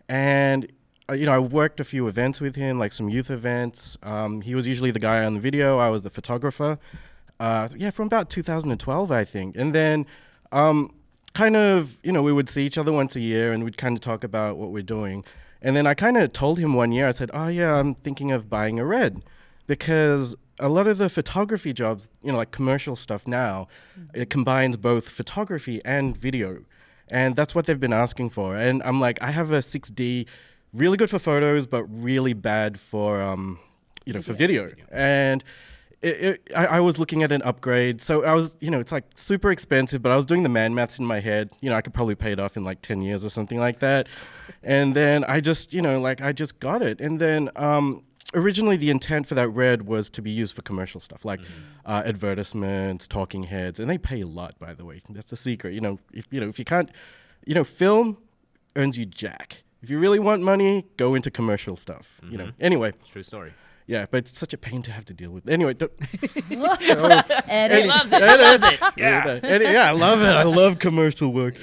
and I worked a few events with him, like some youth events. He was usually the guy on the video. I was the photographer. From about 2012, I think, and then. We would see each other once a year and we'd kind of talk about what we're doing. And then I kind of told him one year, I said, oh yeah, I'm thinking of buying a Red, because a lot of the photography jobs, like commercial stuff now, it combines both photography and video. And that's what they've been asking for. And I'm like, I have a 6D, really good for photos, but really bad for, for video. And I was looking at an upgrade. So I was, it's super expensive, but I was doing the man maths in my head. I could probably pay it off in 10 years or something like that. And then I just, I just got it. And then originally the intent for that Red was to be used for commercial stuff, advertisements, talking heads, and they pay a lot, by the way. That's the secret. If you can't, film earns you jack. If you really want money, go into commercial stuff. Anyway. True story. Yeah, but it's such a pain to have to deal with. Anyway, He loves it. He loves it. Yeah. I love it. I love commercial work.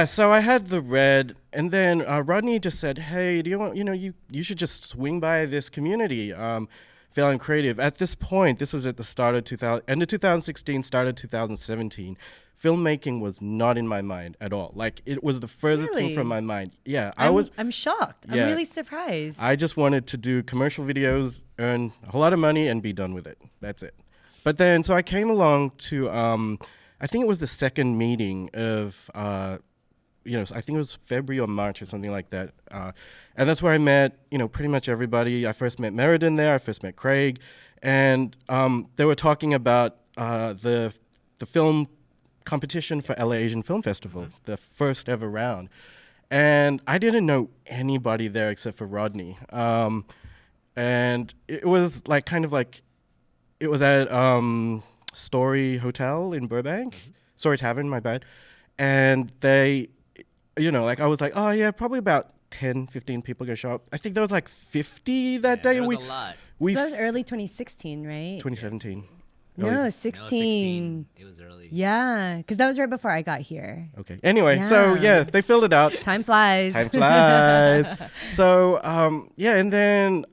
So I had the Red, and then Rodney just said, "Hey, do you want? You should just swing by this community, FilAm Creative." At this point, this was at the start of end of 2016, start of 2017. Filmmaking was not in my mind at all. It was the furthest thing Really? from my mind. Yeah, I'm shocked. Yeah. I'm really surprised. I just wanted to do commercial videos, earn a whole lot of money, and be done with it. That's it. But then, so I came along to, I think it was the second meeting of, I think it was February or March or something like that. And that's where I met, pretty much everybody. I first met Meriden there. I first met Craig. And they were talking about the film competition for LA Asian Film Festival, the first ever round. And I didn't know anybody there except for Rodney. And it was it was at Story Hotel in Burbank, Story Tavern, my bad. And they, like I was like, oh yeah, probably about 10, 15 people gonna show up. I think there was like 50 that day. There was a lot. So that was early 2016, right? 2017. No, 16. It was early. Yeah, because that was right before I got here. Okay. Anyway, so Yeah. they filled it out. Time flies. Time flies. So and then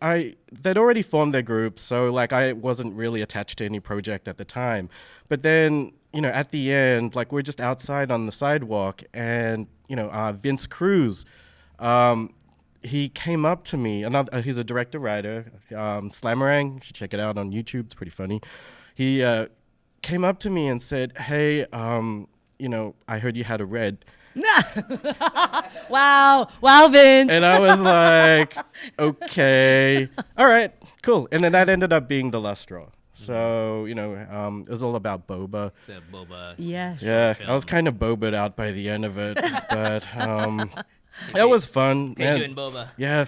they'd already formed their group, so like I wasn't really attached to any project at the time. But then at the end, like we're just outside on the sidewalk, and Vince Cruz, he came up to me. He's a director writer, Slammerang. You should check it out on YouTube. It's pretty funny. He came up to me and said, "Hey, I heard you had a red." Wow, Vince. And I was like, okay, all right, cool. And then that ended up being the last straw. So, it was all about boba. It's a boba. Yes. Yeah, film. I was kind of boba'd out by the end of it, but it was fun. Paid you in boba. Yeah,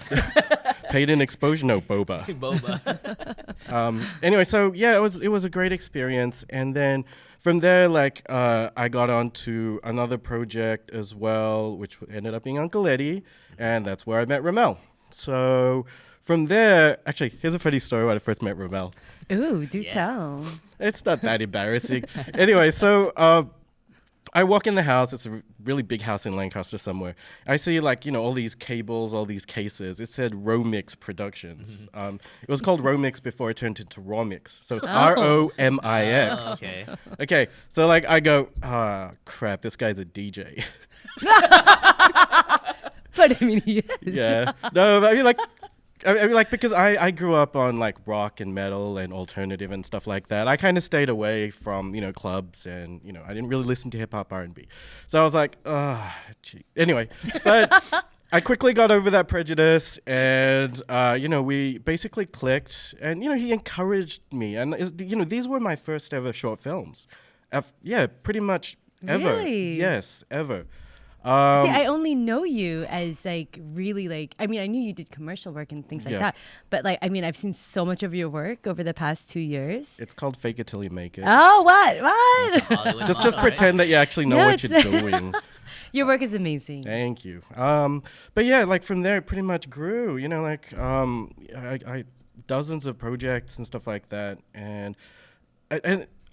paid in exposure, no boba. Boba. Anyway, so yeah, it was a great experience. And then from there, like I got on to another project as well, which ended up being Uncle Eddie, and that's where I met Ramel. So from there, actually, here's a funny story when I first met Ramel. Ooh, do Yes. tell. It's not that embarrassing. Anyway, so I walk in the house. It's a really big house in Lancaster somewhere. I see all these cables, all these cases. It said Romix Productions. It was called Romix before it turned into Romix. So it's Romix. Oh, okay. Okay, so I go, crap, this guy's a DJ. But I mean, he is. Yeah. No, but I mean, because I grew up on rock and metal and alternative and stuff like that. I kind of stayed away from clubs, and I didn't really listen to hip hop R&B. So I was like, gee. Anyway, but I quickly got over that prejudice, and we basically clicked, and he encouraged me, and these were my first ever short films. Yeah, pretty much ever. Really? Yes, ever. See, I only know you as really I mean, I knew you did commercial work and things like Yeah. that, but I mean, I've seen so much of your work over the past 2 years. It's called Fake It Till You Make It. Oh, what? Hollywood Just model, right? pretend that you actually know No, what you're it's- doing. Your work is amazing. Thank you. But yeah, from there it pretty much grew. I dozens of projects and stuff like that, and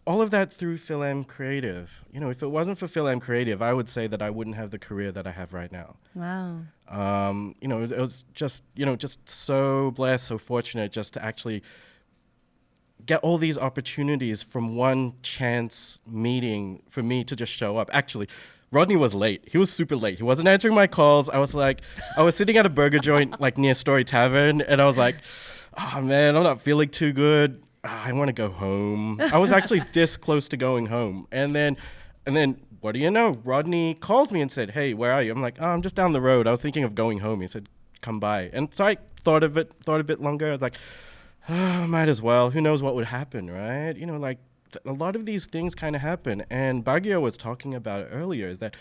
all of that through FilAm Creative. If it wasn't for FilAm Creative, I would say that I wouldn't have the career that I have right now. Wow. It was just just so blessed, so fortunate, just to actually get all these opportunities from one chance meeting for me to just show up. Actually, Rodney was late. He was super late. He wasn't answering my calls. I was sitting at a burger joint near Story Tavern, and I was like, oh man, I'm not feeling too good. I want to go home. I was actually this close to going home. And then what do you know? Rodney calls me and said, hey, where are you? I'm like, oh, I'm just down the road. I was thinking of going home. He said, come by. And so I thought a bit longer. I was like, oh, might as well. Who knows what would happen, right? A lot of these things kind of happen. And Baguio was talking about it earlier, is that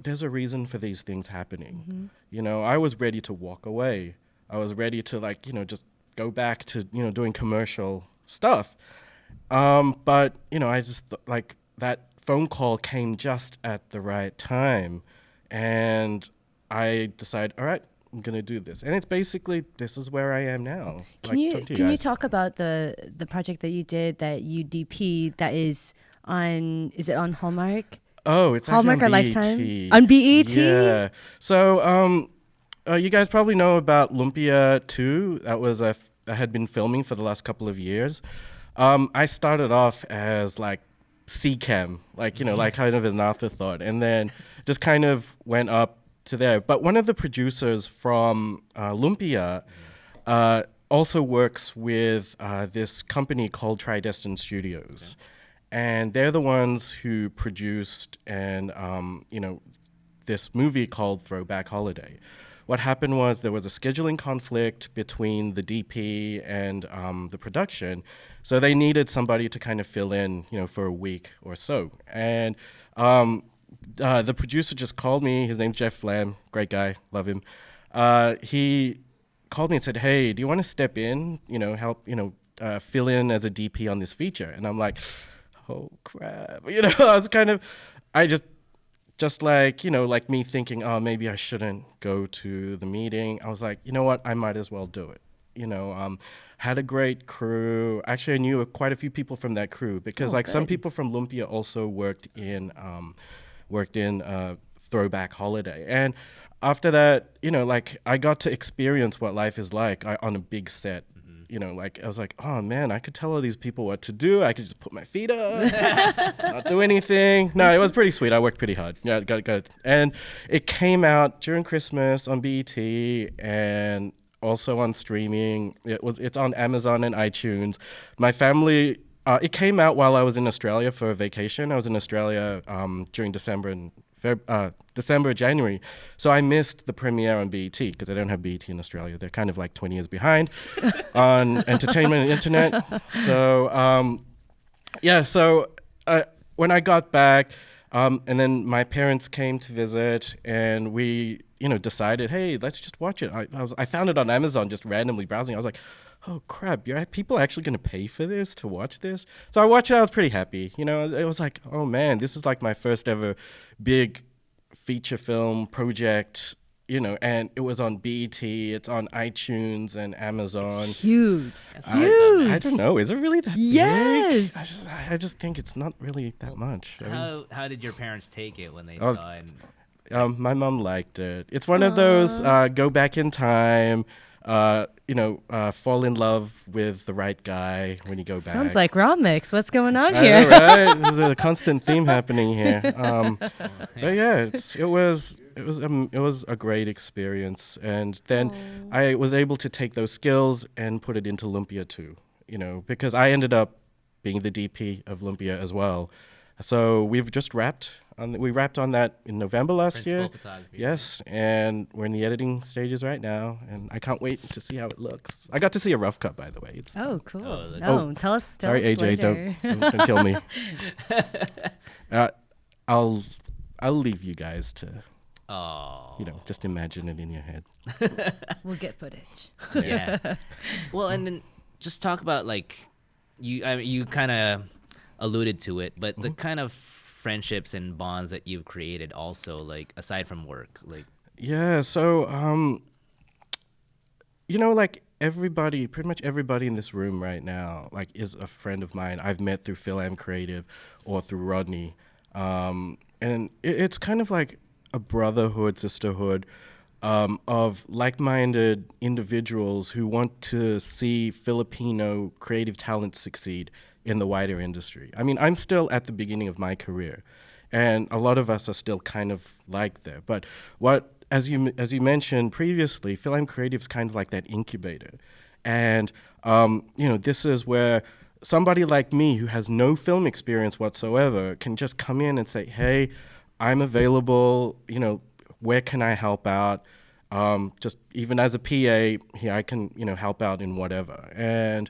there's a reason for these things happening. I was ready to walk away. I was ready to just go back to doing commercial stuff, but I just that phone call came just at the right time, and I decided, all right, I'm gonna do this, and it's basically this is where I am now. Can you talk about the project that you did that you DP that is it on Hallmark? Oh, it's Hallmark or actually on Lifetime? BET. On BET? Yeah. So you guys probably know about Lumpia 2. That was I had been filming for the last couple of years. I started off as C-cam, kind of as an afterthought, and then just kind of went up to there. But one of the producers from Lumpia also works with this company called Tridestin Studios. Okay. And they're the ones who produced this movie called Throwback Holiday. What happened was there was a scheduling conflict between the DP and the production, so they needed somebody to kind of fill in, for a week or so. And the producer just called me. His name's Jeff Flam, great guy, love him. He called me and said, "Hey, do you want to step in? Help? fill in as a DP on this feature. And I'm like, oh crap. You know, I was kind of, I just like, you know, like me thinking, oh, maybe I shouldn't go to the meeting. I was like, you know what, I might as well do it. You know, had a great crew. Actually, I knew quite a few people from that crew because some people from Lumpia also worked in Throwback Holiday. And after that, you know, like I got to experience what life is like on a big set. You know, like I was like, oh man, I could tell all these people what to do. I could just put my feet up, not do anything. No, it was pretty sweet. I worked pretty hard. Yeah, got. And it came out during Christmas on BET and also on streaming. It's on Amazon and iTunes. My family, it came out while I was in Australia for a vacation. I was in Australia during December, January. So I missed the premiere on BET because I don't have BET in Australia. They're kind of like 20 years behind on entertainment and internet. So, when I got back, and then my parents came to visit and we, you know, decided, hey, let's just watch it. I found it on Amazon just randomly browsing. I was like, oh crap, people actually going to pay for this, to watch this? So I watched it. I was pretty happy. You know, it was like, oh man, this is like my first ever big feature film project, you know, and it was on BET, it's on iTunes and Amazon. It's huge. That's Huge. I don't know, is it really that Yes. big? I just think it's not really that much. I mean, How did your parents take it when they saw it? my mom liked it. It's one of those go back in time, fall in love with the right guy when you go back. Sounds like raw mix. What's going on I here? know, right? There's a constant theme happening here. But yeah, it was a great experience, and then I was able to take those skills and put it into Lumpia too. You know, because I ended up being the DP of Lumpia as well. So we've just wrapped on that in November last year. Photography. Yes, and we're in the editing stages right now, and I can't wait to see how it looks. I got to see a rough cut, by the way. Oh, cool. Oh, Tell us. Sorry, AJ, later. don't kill me. I'll leave you guys to, just imagine it in your head. We'll get footage. Yeah. Well, and then just talk about like you kind of alluded to it, but the kind of friendships and bonds that you've created also, like aside from work, like. Yeah. So like pretty much everybody in this room right now, like, is a friend of mine I've met through FilAm Creative or through Rodney. And it's kind of like a brotherhood, sisterhood of like-minded individuals who want to see Filipino creative talent succeed in the wider industry. I mean, I'm still at the beginning of my career, and a lot of us are still kind of like there. But as you mentioned previously, FilAm Creative is kind of like that incubator. And, this is where somebody like me who has no film experience whatsoever can just come in and say, hey, I'm available, where can I help out? Just even as a PA, here I can, help out in whatever. And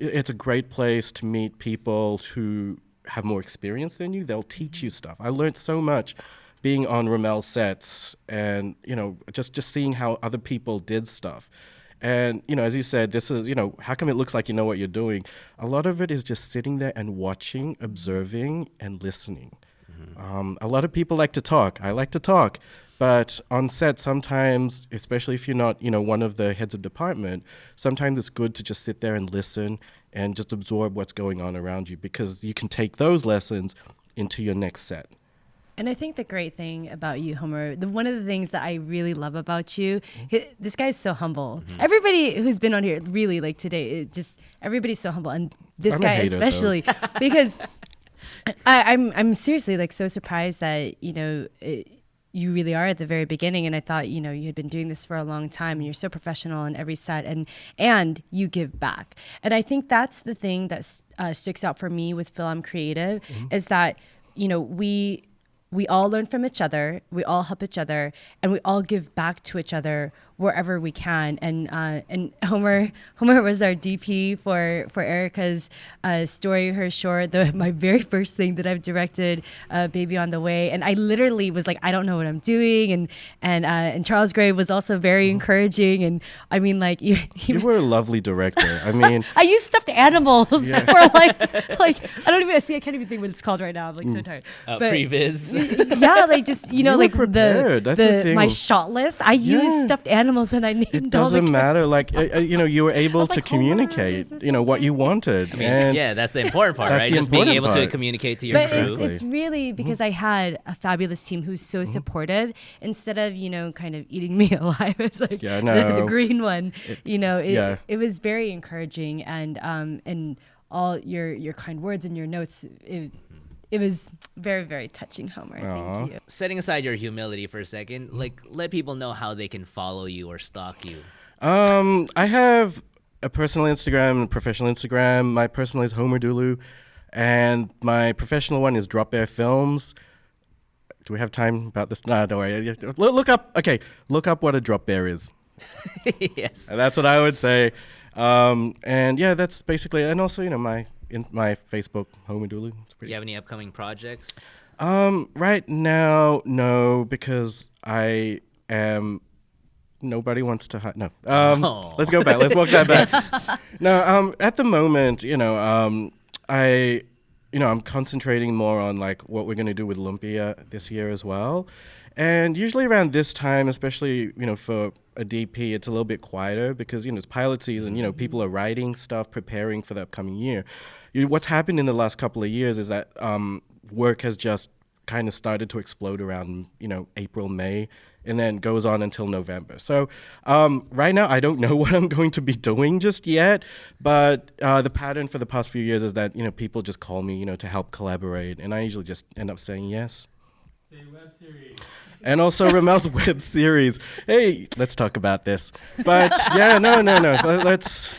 it's a great place to meet people who have more experience than you. They'll teach you stuff. I learned so much being on Romel's sets and, just seeing how other people did stuff. And, as you said, this is, how come it looks like you know what you're doing? A lot of it is just sitting there and watching, observing, and listening. Mm-hmm. A lot of people like to talk. I like to talk. But on set, sometimes, especially if you're not, one of the heads of department, sometimes it's good to just sit there and listen and just absorb what's going on around you, because you can take those lessons into your next set. And I think the great thing about you, Homer, one of the things that I really love about you, this guy's so humble. Mm-hmm. Everybody who's been on here, really, like today, everybody's so humble. And this guy especially, because I'm seriously like so surprised that, you really are at the very beginning. And I thought, you had been doing this for a long time and you're so professional in every set and you give back. And I think that's the thing that sticks out for me with FilAm Creative is that, we all learn from each other, we all help each other, and we all give back to each other wherever we can. And Homer was our DP for Erica's story, her short, my very first thing that I've directed, Baby on the Way. And I literally was like, I don't know what I'm doing. And Charles Gray was also very encouraging. And I mean, like You were a lovely director. I mean, I used stuffed animals for like I don't even see. I can't even think what it's called right now. I'm like so tired. But Previs. yeah, like just You were like prepared. That's the thing. my shot list. I used stuffed animals and I named it all the doesn't matter. Like you were able to like, communicate. What you wanted. I mean, yeah, that's the important part, That's right? the Just being important able to part. communicate to your But crew. it's really because I had a fabulous team who's so supportive. Instead of kind of eating me alive, it's like Yeah, the no. green one. yeah. It was very encouraging, and all your kind words and your notes. It was very, very touching, Homer. Thank you. Setting aside your humility for a second, like let people know how they can follow you or stalk you. I have a personal Instagram and a professional Instagram. My personal is Homer Dulu, and my professional one is Drop Bear Films. Do we have time about this? No, don't worry. Look up what a drop bear is. Yes. And that's what I would say. And yeah, that's basically, and also, my Facebook, Homer Dulu. Do you have any upcoming projects? Right now, no, because I am. Nobody wants to. No. Let's go back. Let's walk that back. No. At the moment, I'm concentrating more on like what we're gonna do with Lumpia this year as well. And usually around this time, especially for a DP, it's a little bit quieter because it's pilot season. People are writing stuff, preparing for the upcoming year. What's happened in the last couple of years is that work has just kind of started to explode around April, May, and then goes on until November. So right now, I don't know what I'm going to be doing just yet, but the pattern for the past few years is that people just call me to help collaborate, and I usually just end up saying yes. Say web series. And also Ramel's web series. Hey, let's talk about this. But yeah, no. Let's.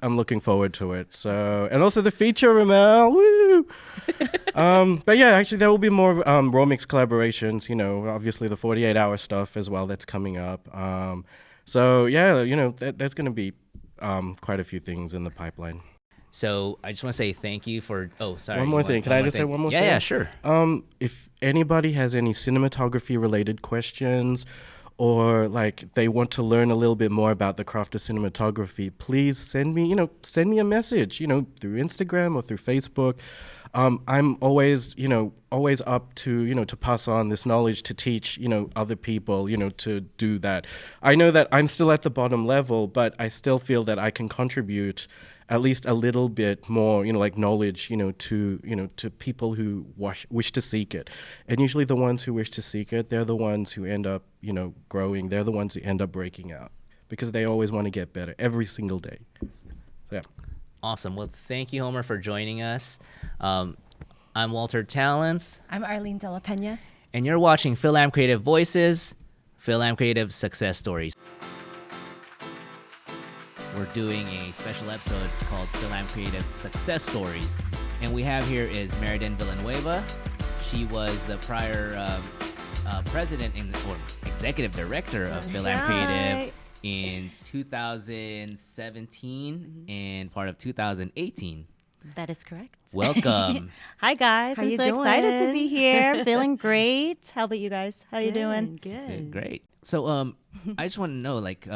I'm looking forward to it. So, and also the feature, Ramel. Woo! But yeah, actually, there will be more raw mix collaborations. Obviously the 48-hour stuff as well that's coming up. So yeah, there's going to be quite a few things in the pipeline. So I just want to say thank you for. Oh, sorry. One more thing. Can I just say one more thing? Yeah, sure. If anybody has any cinematography related questions, or like they want to learn a little bit more about the craft of cinematography, please send me a message, through Instagram or through Facebook. I'm always up to, to pass on this knowledge, to teach, other people, to do that. I know that I'm still at the bottom level, but I still feel that I can contribute at least a little bit more, like knowledge, to people who wish to seek it. And usually the ones who wish to seek it, they're the ones who end up, growing. They're the ones who end up breaking out because they always want to get better every single day. Yeah. Awesome. Well, thank you, Homer, for joining us. I'm Walter Talents. I'm Arlene De La Pena. And you're watching FilAm Creative Voices, FilAm Creative Success Stories. We're doing a special episode called FilAm Creative Success Stories. And we have here is Meriden Villanueva. She was the prior president or executive director of FilAm Creative in 2017 and part of 2018. That is correct. Welcome. Hi, guys. How I'm you so doing? excited to be here. Feeling great. How about you guys? How you doing? Good. Great. So I just want to know, like,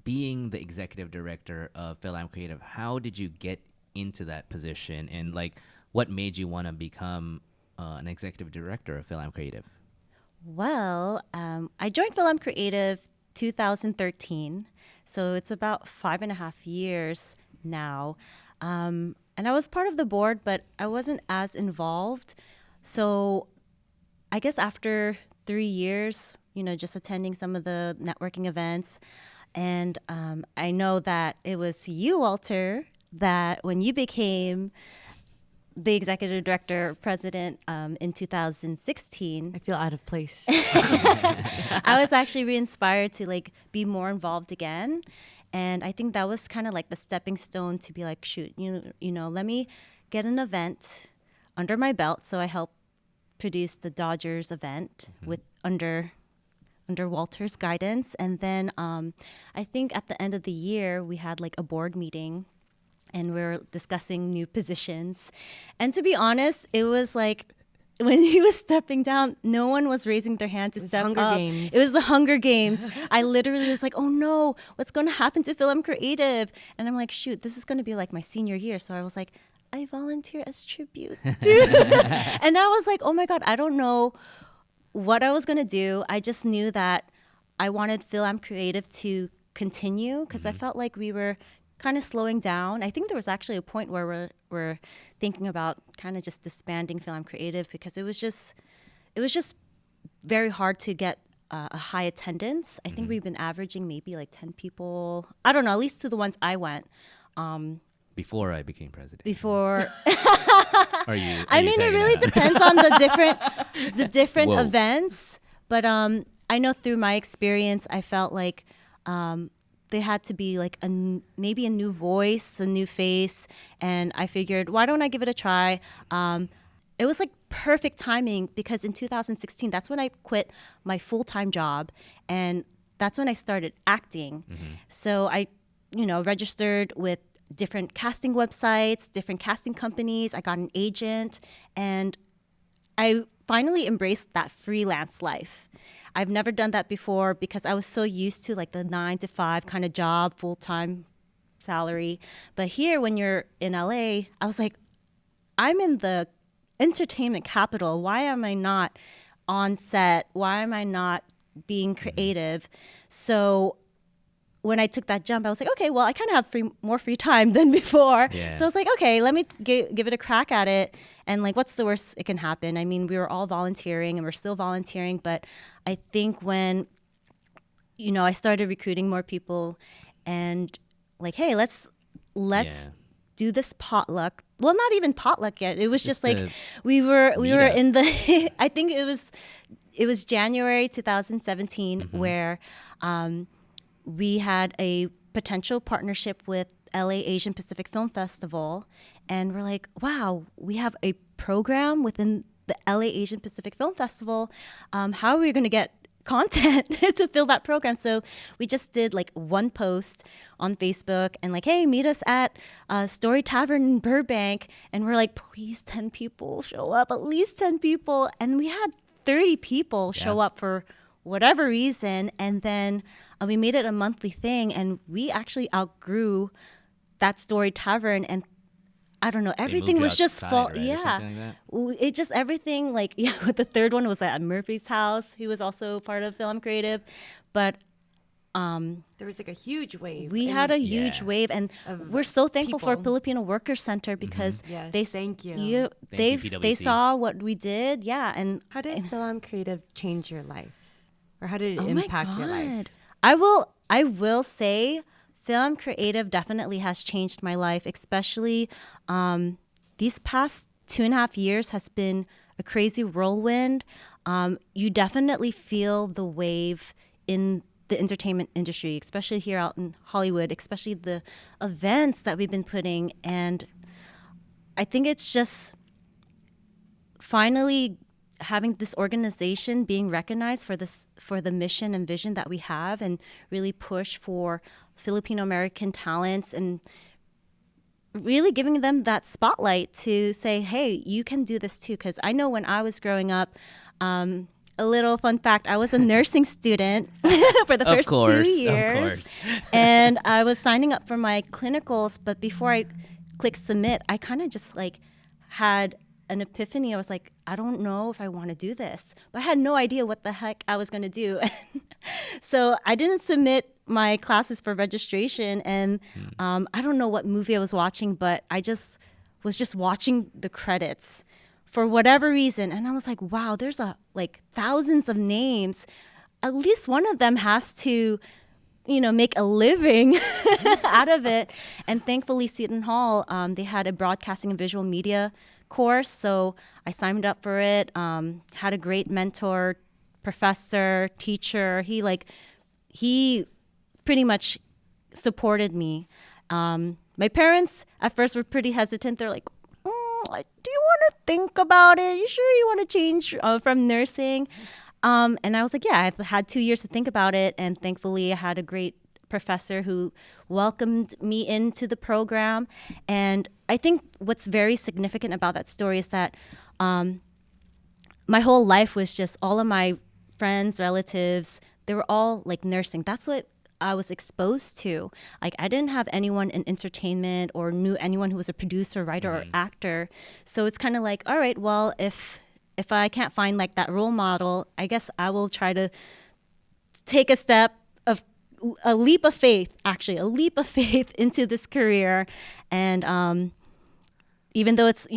being the executive director of FilAm Creative, how did you get into that position, and like what made you want to become an executive director of FilAm Creative? Well, I joined FilAm Creative 2013, so it's about 5.5 years now. And I was part of the board, but I wasn't as involved. So I guess after 3 years, just attending some of the networking events, and I know that it was you, Walter, that when you became the executive director president in 2016. I feel out of place. I was actually re-inspired to like be more involved again. And I think that was kind of like the stepping stone to be like, shoot, let me get an event under my belt. So I help produced the Dodgers event with under Walter's guidance. And then I think at the end of the year, we had like a board meeting and we were discussing new positions. And to be honest, it was like when he was stepping down, no one was raising their hand to step Hunger up. Games. It was the Hunger Games. I literally was like, oh no, what's going to happen to FilAm Creative? And I'm like, shoot, this is going to be like my senior year. So I was like, I volunteer as tribute. And I was like, oh my God, I don't know what I was going to do. I just knew that I wanted FilAm Creative to continue because I felt like we were kind of slowing down. I think there was actually a point where we're thinking about kind of just disbanding FilAm Creative because it was just very hard to get a high attendance. I think we've been averaging maybe like 10 people. I don't know, at least to the ones I went. Before I became president. Before I mean, it really depends on the different Whoa. events. But I know through my experience, I felt like they had to be like maybe a new voice, a new face. And I figured, why don't I give it a try? It was like perfect timing because in 2016, that's when I quit my full-time job. And that's when I started acting. So I, registered with different casting websites, different casting companies. I got an agent and I finally embraced that freelance life. I've never done that before because I was so used to like the 9 to 5 kind of job, full-time salary. But here when you're in LA, I was like, I'm in the entertainment capital. Why am I not on set? Why am I not being creative? So when I took that jump, I was like, okay, well, I kind of have more free time than before. Yeah. So I was like, okay, let me give it a crack at it. And like, what's the worst it can happen? I mean, we were all volunteering and we're still volunteering. But I think when, I started recruiting more people and like, hey, let's do this potluck. Well, not even potluck yet. It was just like we were in the, I think it was January 2017 where we had a potential partnership with LA Asian Pacific Film Festival. And we're like, wow, we have a program within the LA Asian Pacific Film Festival. How are we going to get content to fill that program? So we just did like one post on Facebook and like, hey, meet us at Story Tavern in Burbank. And we're like, please, 10 people show up, at least 10 people. And we had 30 people show up for whatever reason. And then we made it a monthly thing and we actually outgrew that Story Tavern. And I don't know, everything was just right, it just everything like the third one was at Murphy's house. He was also part of FilAm Creative, but there was like a huge wave. we had a huge wave, and we're so thankful for people. Filipino Workers Center because Yes, they thank you. they PwC. saw what we did, and How did FilAm Creative change your life? Or how did it oh my impact your life? God. I will say FilAm Creative definitely has changed my life, especially these past 2.5 years has been a crazy whirlwind. You definitely feel the wave in the entertainment industry, especially here out in Hollywood, especially the events that we've been putting. And I think it's just finally having this organization being recognized for the mission and vision that we have and really push for Filipino-American talents and really giving them that spotlight to say, hey, you can do this too. Because I know when I was growing up, a little fun fact, I was a nursing student for the first 2 years. And I was signing up for my clinicals, but before I clicked submit, I kind of just like had an epiphany. I was like, I don't know if I want to do this. But I had no idea what the heck I was going to do. So I didn't submit my classes for registration. And I don't know what movie I was watching, but I was just watching the credits for whatever reason. And I was like, wow, there's like thousands of names. At least one of them has to, make a living out of it. And thankfully, Seton Hall, they had a broadcasting and visual media course. So I signed up for it, had a great mentor, professor, teacher. He pretty much supported me. My parents at first were pretty hesitant. They're like, do you want to think about it? You sure you want to change from nursing? And I was like, yeah, I've had 2 years to think about it. And thankfully, I had a great professor who welcomed me into the program. And I think what's very significant about that story is that my whole life was just all of my friends, relatives, they were all like nursing. That's what I was exposed to. Like, I didn't have anyone in entertainment or knew anyone who was a producer, writer, or actor. So it's kind of like, all right, well, if I can't find like that role model, I guess I will try to take a leap of faith into this career. And even though it's,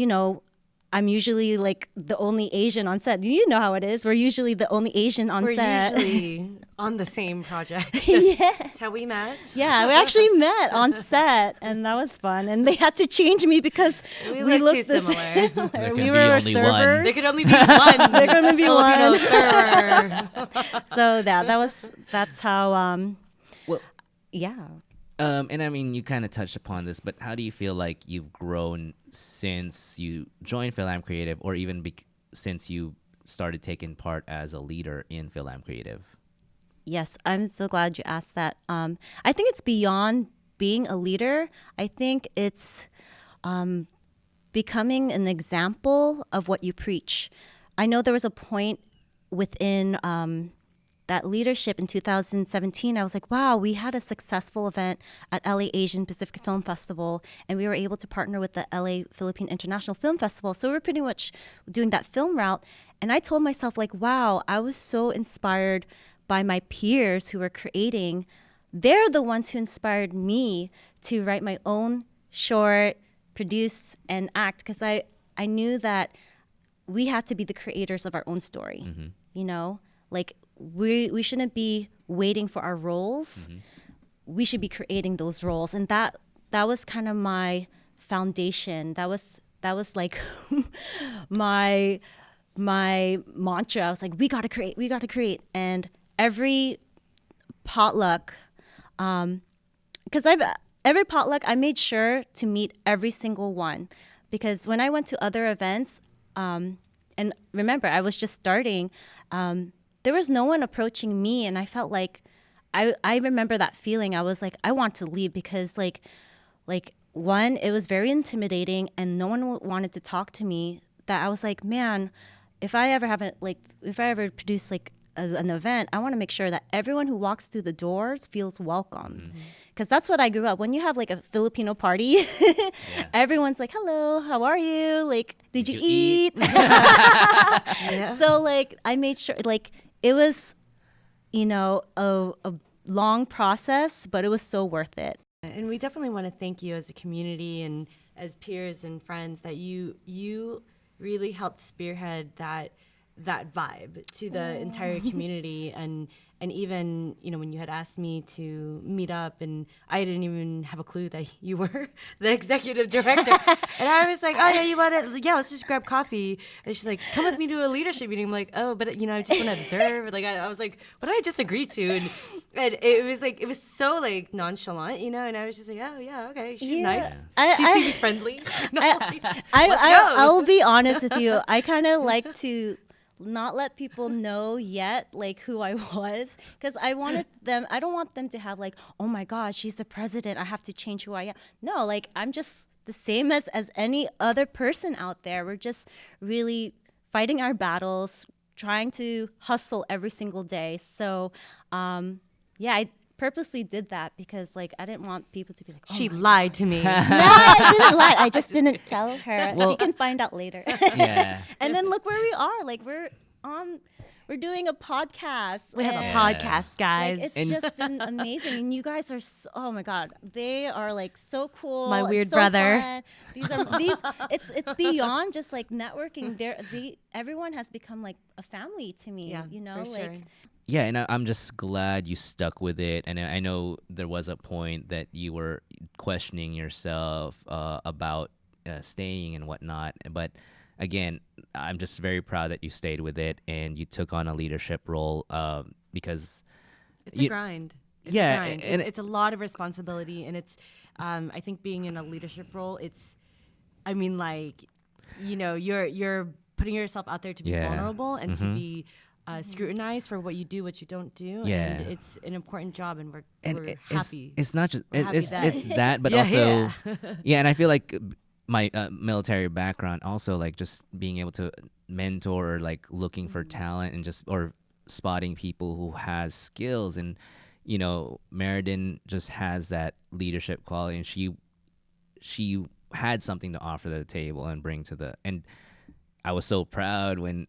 I'm usually like the only Asian on set. You know how it is. We're usually the only Asian on set. We're usually on the same project. Yeah. That's how we met. Yeah, we actually met on set, and that was fun. And they had to change me because we look looked too similar. There We can were be only one. servers. There could only be one. There could only be Filipino one. server. So that's how. Well- Yeah. And I mean, you kind of touched upon this, but how do you feel like you've grown since you joined FilAm Creative, or even since you started taking part as a leader in FilAm Creative? Yes, I'm so glad you asked that. I think it's beyond being a leader. I think it's becoming an example of what you preach. I know there was a point within that leadership in 2017. I was like, wow, we had a successful event at LA Asian Pacific Film Festival, and we were able to partner with the LA Philippine International Film Festival. So we were pretty much doing that film route. And I told myself, like, wow, I was so inspired by my peers who were creating. They're the ones who inspired me to write my own short, produce, and act, because I knew that we had to be the creators of our own story. Like, we shouldn't be waiting for our roles. We should be creating those roles. And that was kind of my foundation. That was like my mantra. I was like, we got to create. And every potluck, because every potluck, I made sure to meet every single one. Because when I went to other events, and remember, I was just starting, there was no one approaching me, and I felt like I remember that feeling. I was like, I want to leave, because like one, it was very intimidating, and no one wanted to talk to me. That I was like, man, if I ever produce like an event, I want to make sure that everyone who walks through the doors feels welcomed. Because that's what I grew up. When you have like a Filipino party, everyone's like, hello, how are you? Like, did you eat? So like, I made sure, like, it was, a long process, but it was so worth it. And we definitely want to thank you as a community and as peers and friends that you really helped spearhead that vibe to the entire community. And even, when you had asked me to meet up, and I didn't even have a clue that you were the executive director. And I was like, oh, yeah, you want to, let's just grab coffee. And she's like, come with me to a leadership meeting. I'm like, oh, but, I just want to observe. Like, I was like, what did I just agree to? And it was like, it was so, like, nonchalant, and I was just like, oh, yeah, okay, she's nice. She seems friendly. I'll be honest with you. I kind of like to not let people know yet, like, who I was, because I don't want them to have like, oh my God, she's the president, I have to change who I am. No, like, I'm just the same as any other person out there. We're just really fighting our battles, trying to hustle every single day. So I purposely did that because, like, I didn't want people to be like, oh, she lied to me. No, I didn't lie. I just didn't tell her. Well, she can find out later. Yeah. And then look where we are. Like, we're doing a podcast. We have a and, podcast, guys. Like, it's just been amazing. And you guys are oh my God, they are like so cool. My It's weird so brother. fun. It's beyond just like networking. Everyone has become like a family to me. Yeah, like for sure. Yeah, and I'm just glad you stuck with it. And I know there was a point that you were questioning yourself about staying and whatnot. But again, I'm just very proud that you stayed with it and you took on a leadership role because it's a grind. It's a grind. And it's a lot of responsibility, and it's I think being in a leadership role, you're putting yourself out there to be Yeah. vulnerable and to be scrutinized for what you do, what you don't do. Yeah. And it's an important job, and we're it's happy. it's not just We're happy it's that- it's that, but Yeah, also yeah. and I feel like my military background also, like, just being able to mentor, or like looking for talent and just or spotting people who has skills. And Meriden just has that leadership quality, and she had something to offer to the table and bring to the. And I was so proud when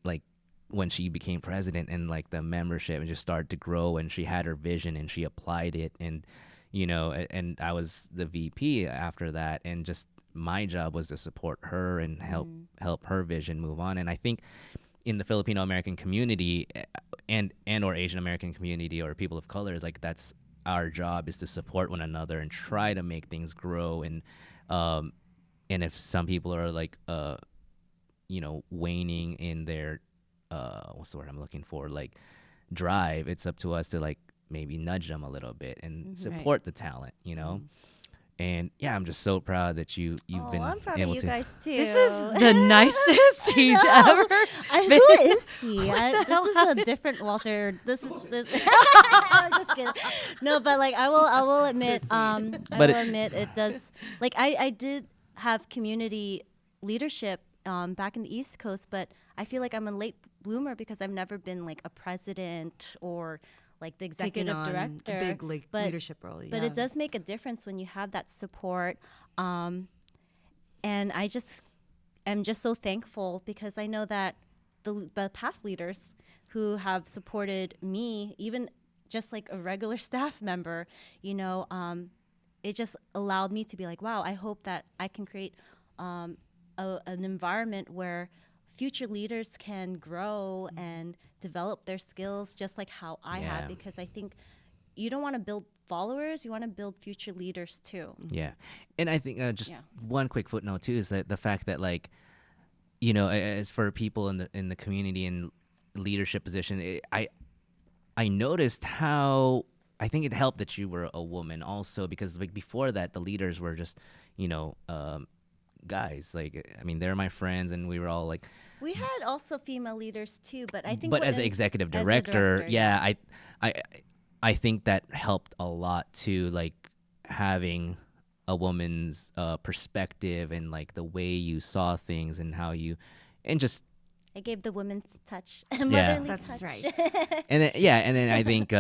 she became president, and like the membership and just started to grow, and she had her vision and she applied it, and and I was the VP after that, and just my job was to support her and help her vision move on. And I think in the Filipino-American community and or Asian American community or people of color, like, that's our job, is to support one another and try to make things grow. And if some people are like waning in their what's the word I'm looking for, like, drive, it's up to us to like maybe nudge them a little bit and support the talent, And yeah, I'm just so proud that you've been I'm proud able of you to. guys too. This is the nicest he's ever. Who is he? This is a different Walter. This is. I'm just kidding. No, but like I will admit. Admit it does. Like I did have community leadership back in the East Coast, but I feel like I'm a late bloomer because I've never been like a president or like the executive director, a big leadership role. But it does make a difference when you have that support. And I just am just so thankful because I know that the past leaders who have supported me, even just like a regular staff member, it just allowed me to be like, wow, I hope that I can create an environment where future leaders can grow and develop their skills just like how I have, because I think you don't want to build followers, you want to build future leaders too. Yeah. And I think one quick footnote too is that the fact that, like, as for people in the community and leadership position, I noticed how I think it helped that you were a woman also, because like before that the leaders were just guys. Like, I mean, they're my friends, and we were all like. We had also female leaders too, but I think. But as an executive director, I think that helped a lot too. Like having a woman's perspective and like the way you saw things and how you, and just. I gave the women's touch, motherly that's touch. Right. And then I think.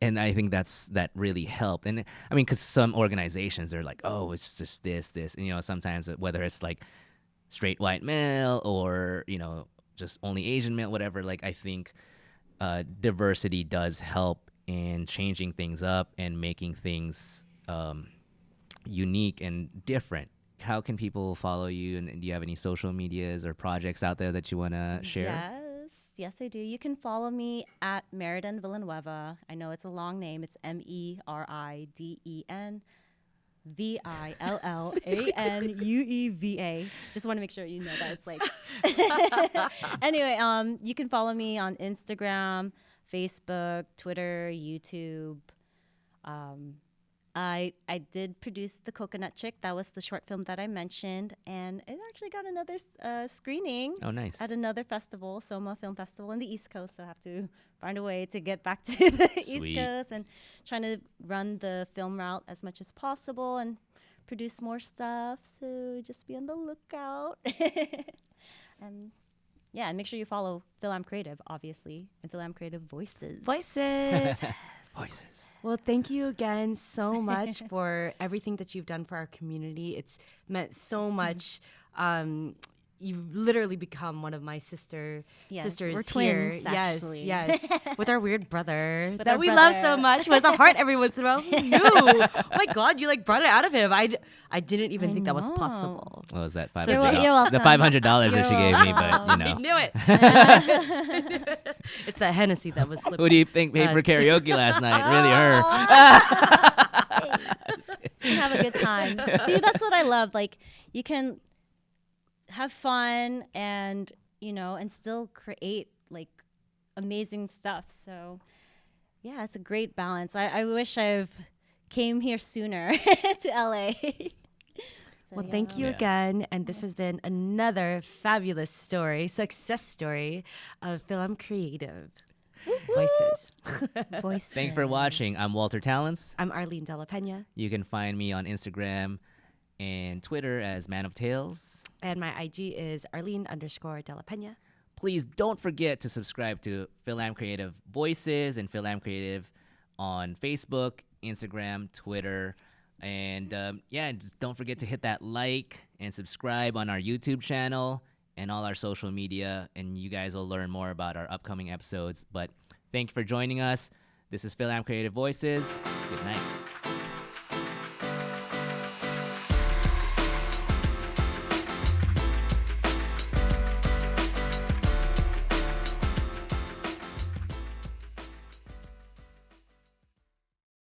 And I think that really helped. And I mean, because some organizations, they're like, oh, it's just this. And, sometimes whether it's like straight white male or, just only Asian male, whatever, like I think diversity does help in changing things up and making things unique and different. How can people follow you? And do you have any social medias or projects out there that you want to share? Yes, I do. You can follow me at Meriden Villanueva. I know it's a long name. It's MERIDEN VILLANUEVA. Just want to make sure you know that it's like. Anyway, you can follow me on Instagram, Facebook, Twitter, YouTube. I did produce The Coconut Chick. That was the short film that I mentioned, and it actually got another screening. Oh, nice. At another festival, Soma Film Festival in the East Coast. So I have to find a way to get back to the East Coast and trying to run the film route as much as possible and produce more stuff. So just be on the lookout. And make sure you follow FilAm Creative, obviously, and FilAm Creative Voices. Voices. Well, thank you again so much for everything that you've done for our community. It's meant so much. You've literally become one of my sisters We're here. twins, actually. Yes, with our weird brother With that our we love brother. so much, who has a heart every once in a while. Who knew? Oh my God, you like brought it out of him. I didn't even think that was possible. What was that? You're welcome. The $500 that she gave me, but I knew it. It's that Hennessy that was slipping. Who do you think paid for karaoke last night? Really her. Hey, have a good time. See, that's what I love. Like, you can have fun and and still create like amazing stuff. So yeah, it's a great balance. I wish I've came here sooner to LA. Well, thank you Yeah. again. And this has been another fabulous story, success story of FilAm Creative. Voices. Voice. Thanks for watching. I'm Walter Talents. I'm Arlene De La Pena. You can find me on Instagram and Twitter as Man of Tales. And my IG is Arlene_De La Pena. Please don't forget to subscribe to FilAm Creative Voices and FilAm Creative on Facebook, Instagram, Twitter. And just don't forget to hit that like and subscribe on our YouTube channel and all our social media. And you guys will learn more about our upcoming episodes. But thank you for joining us. This is FilAm Creative Voices. Good night.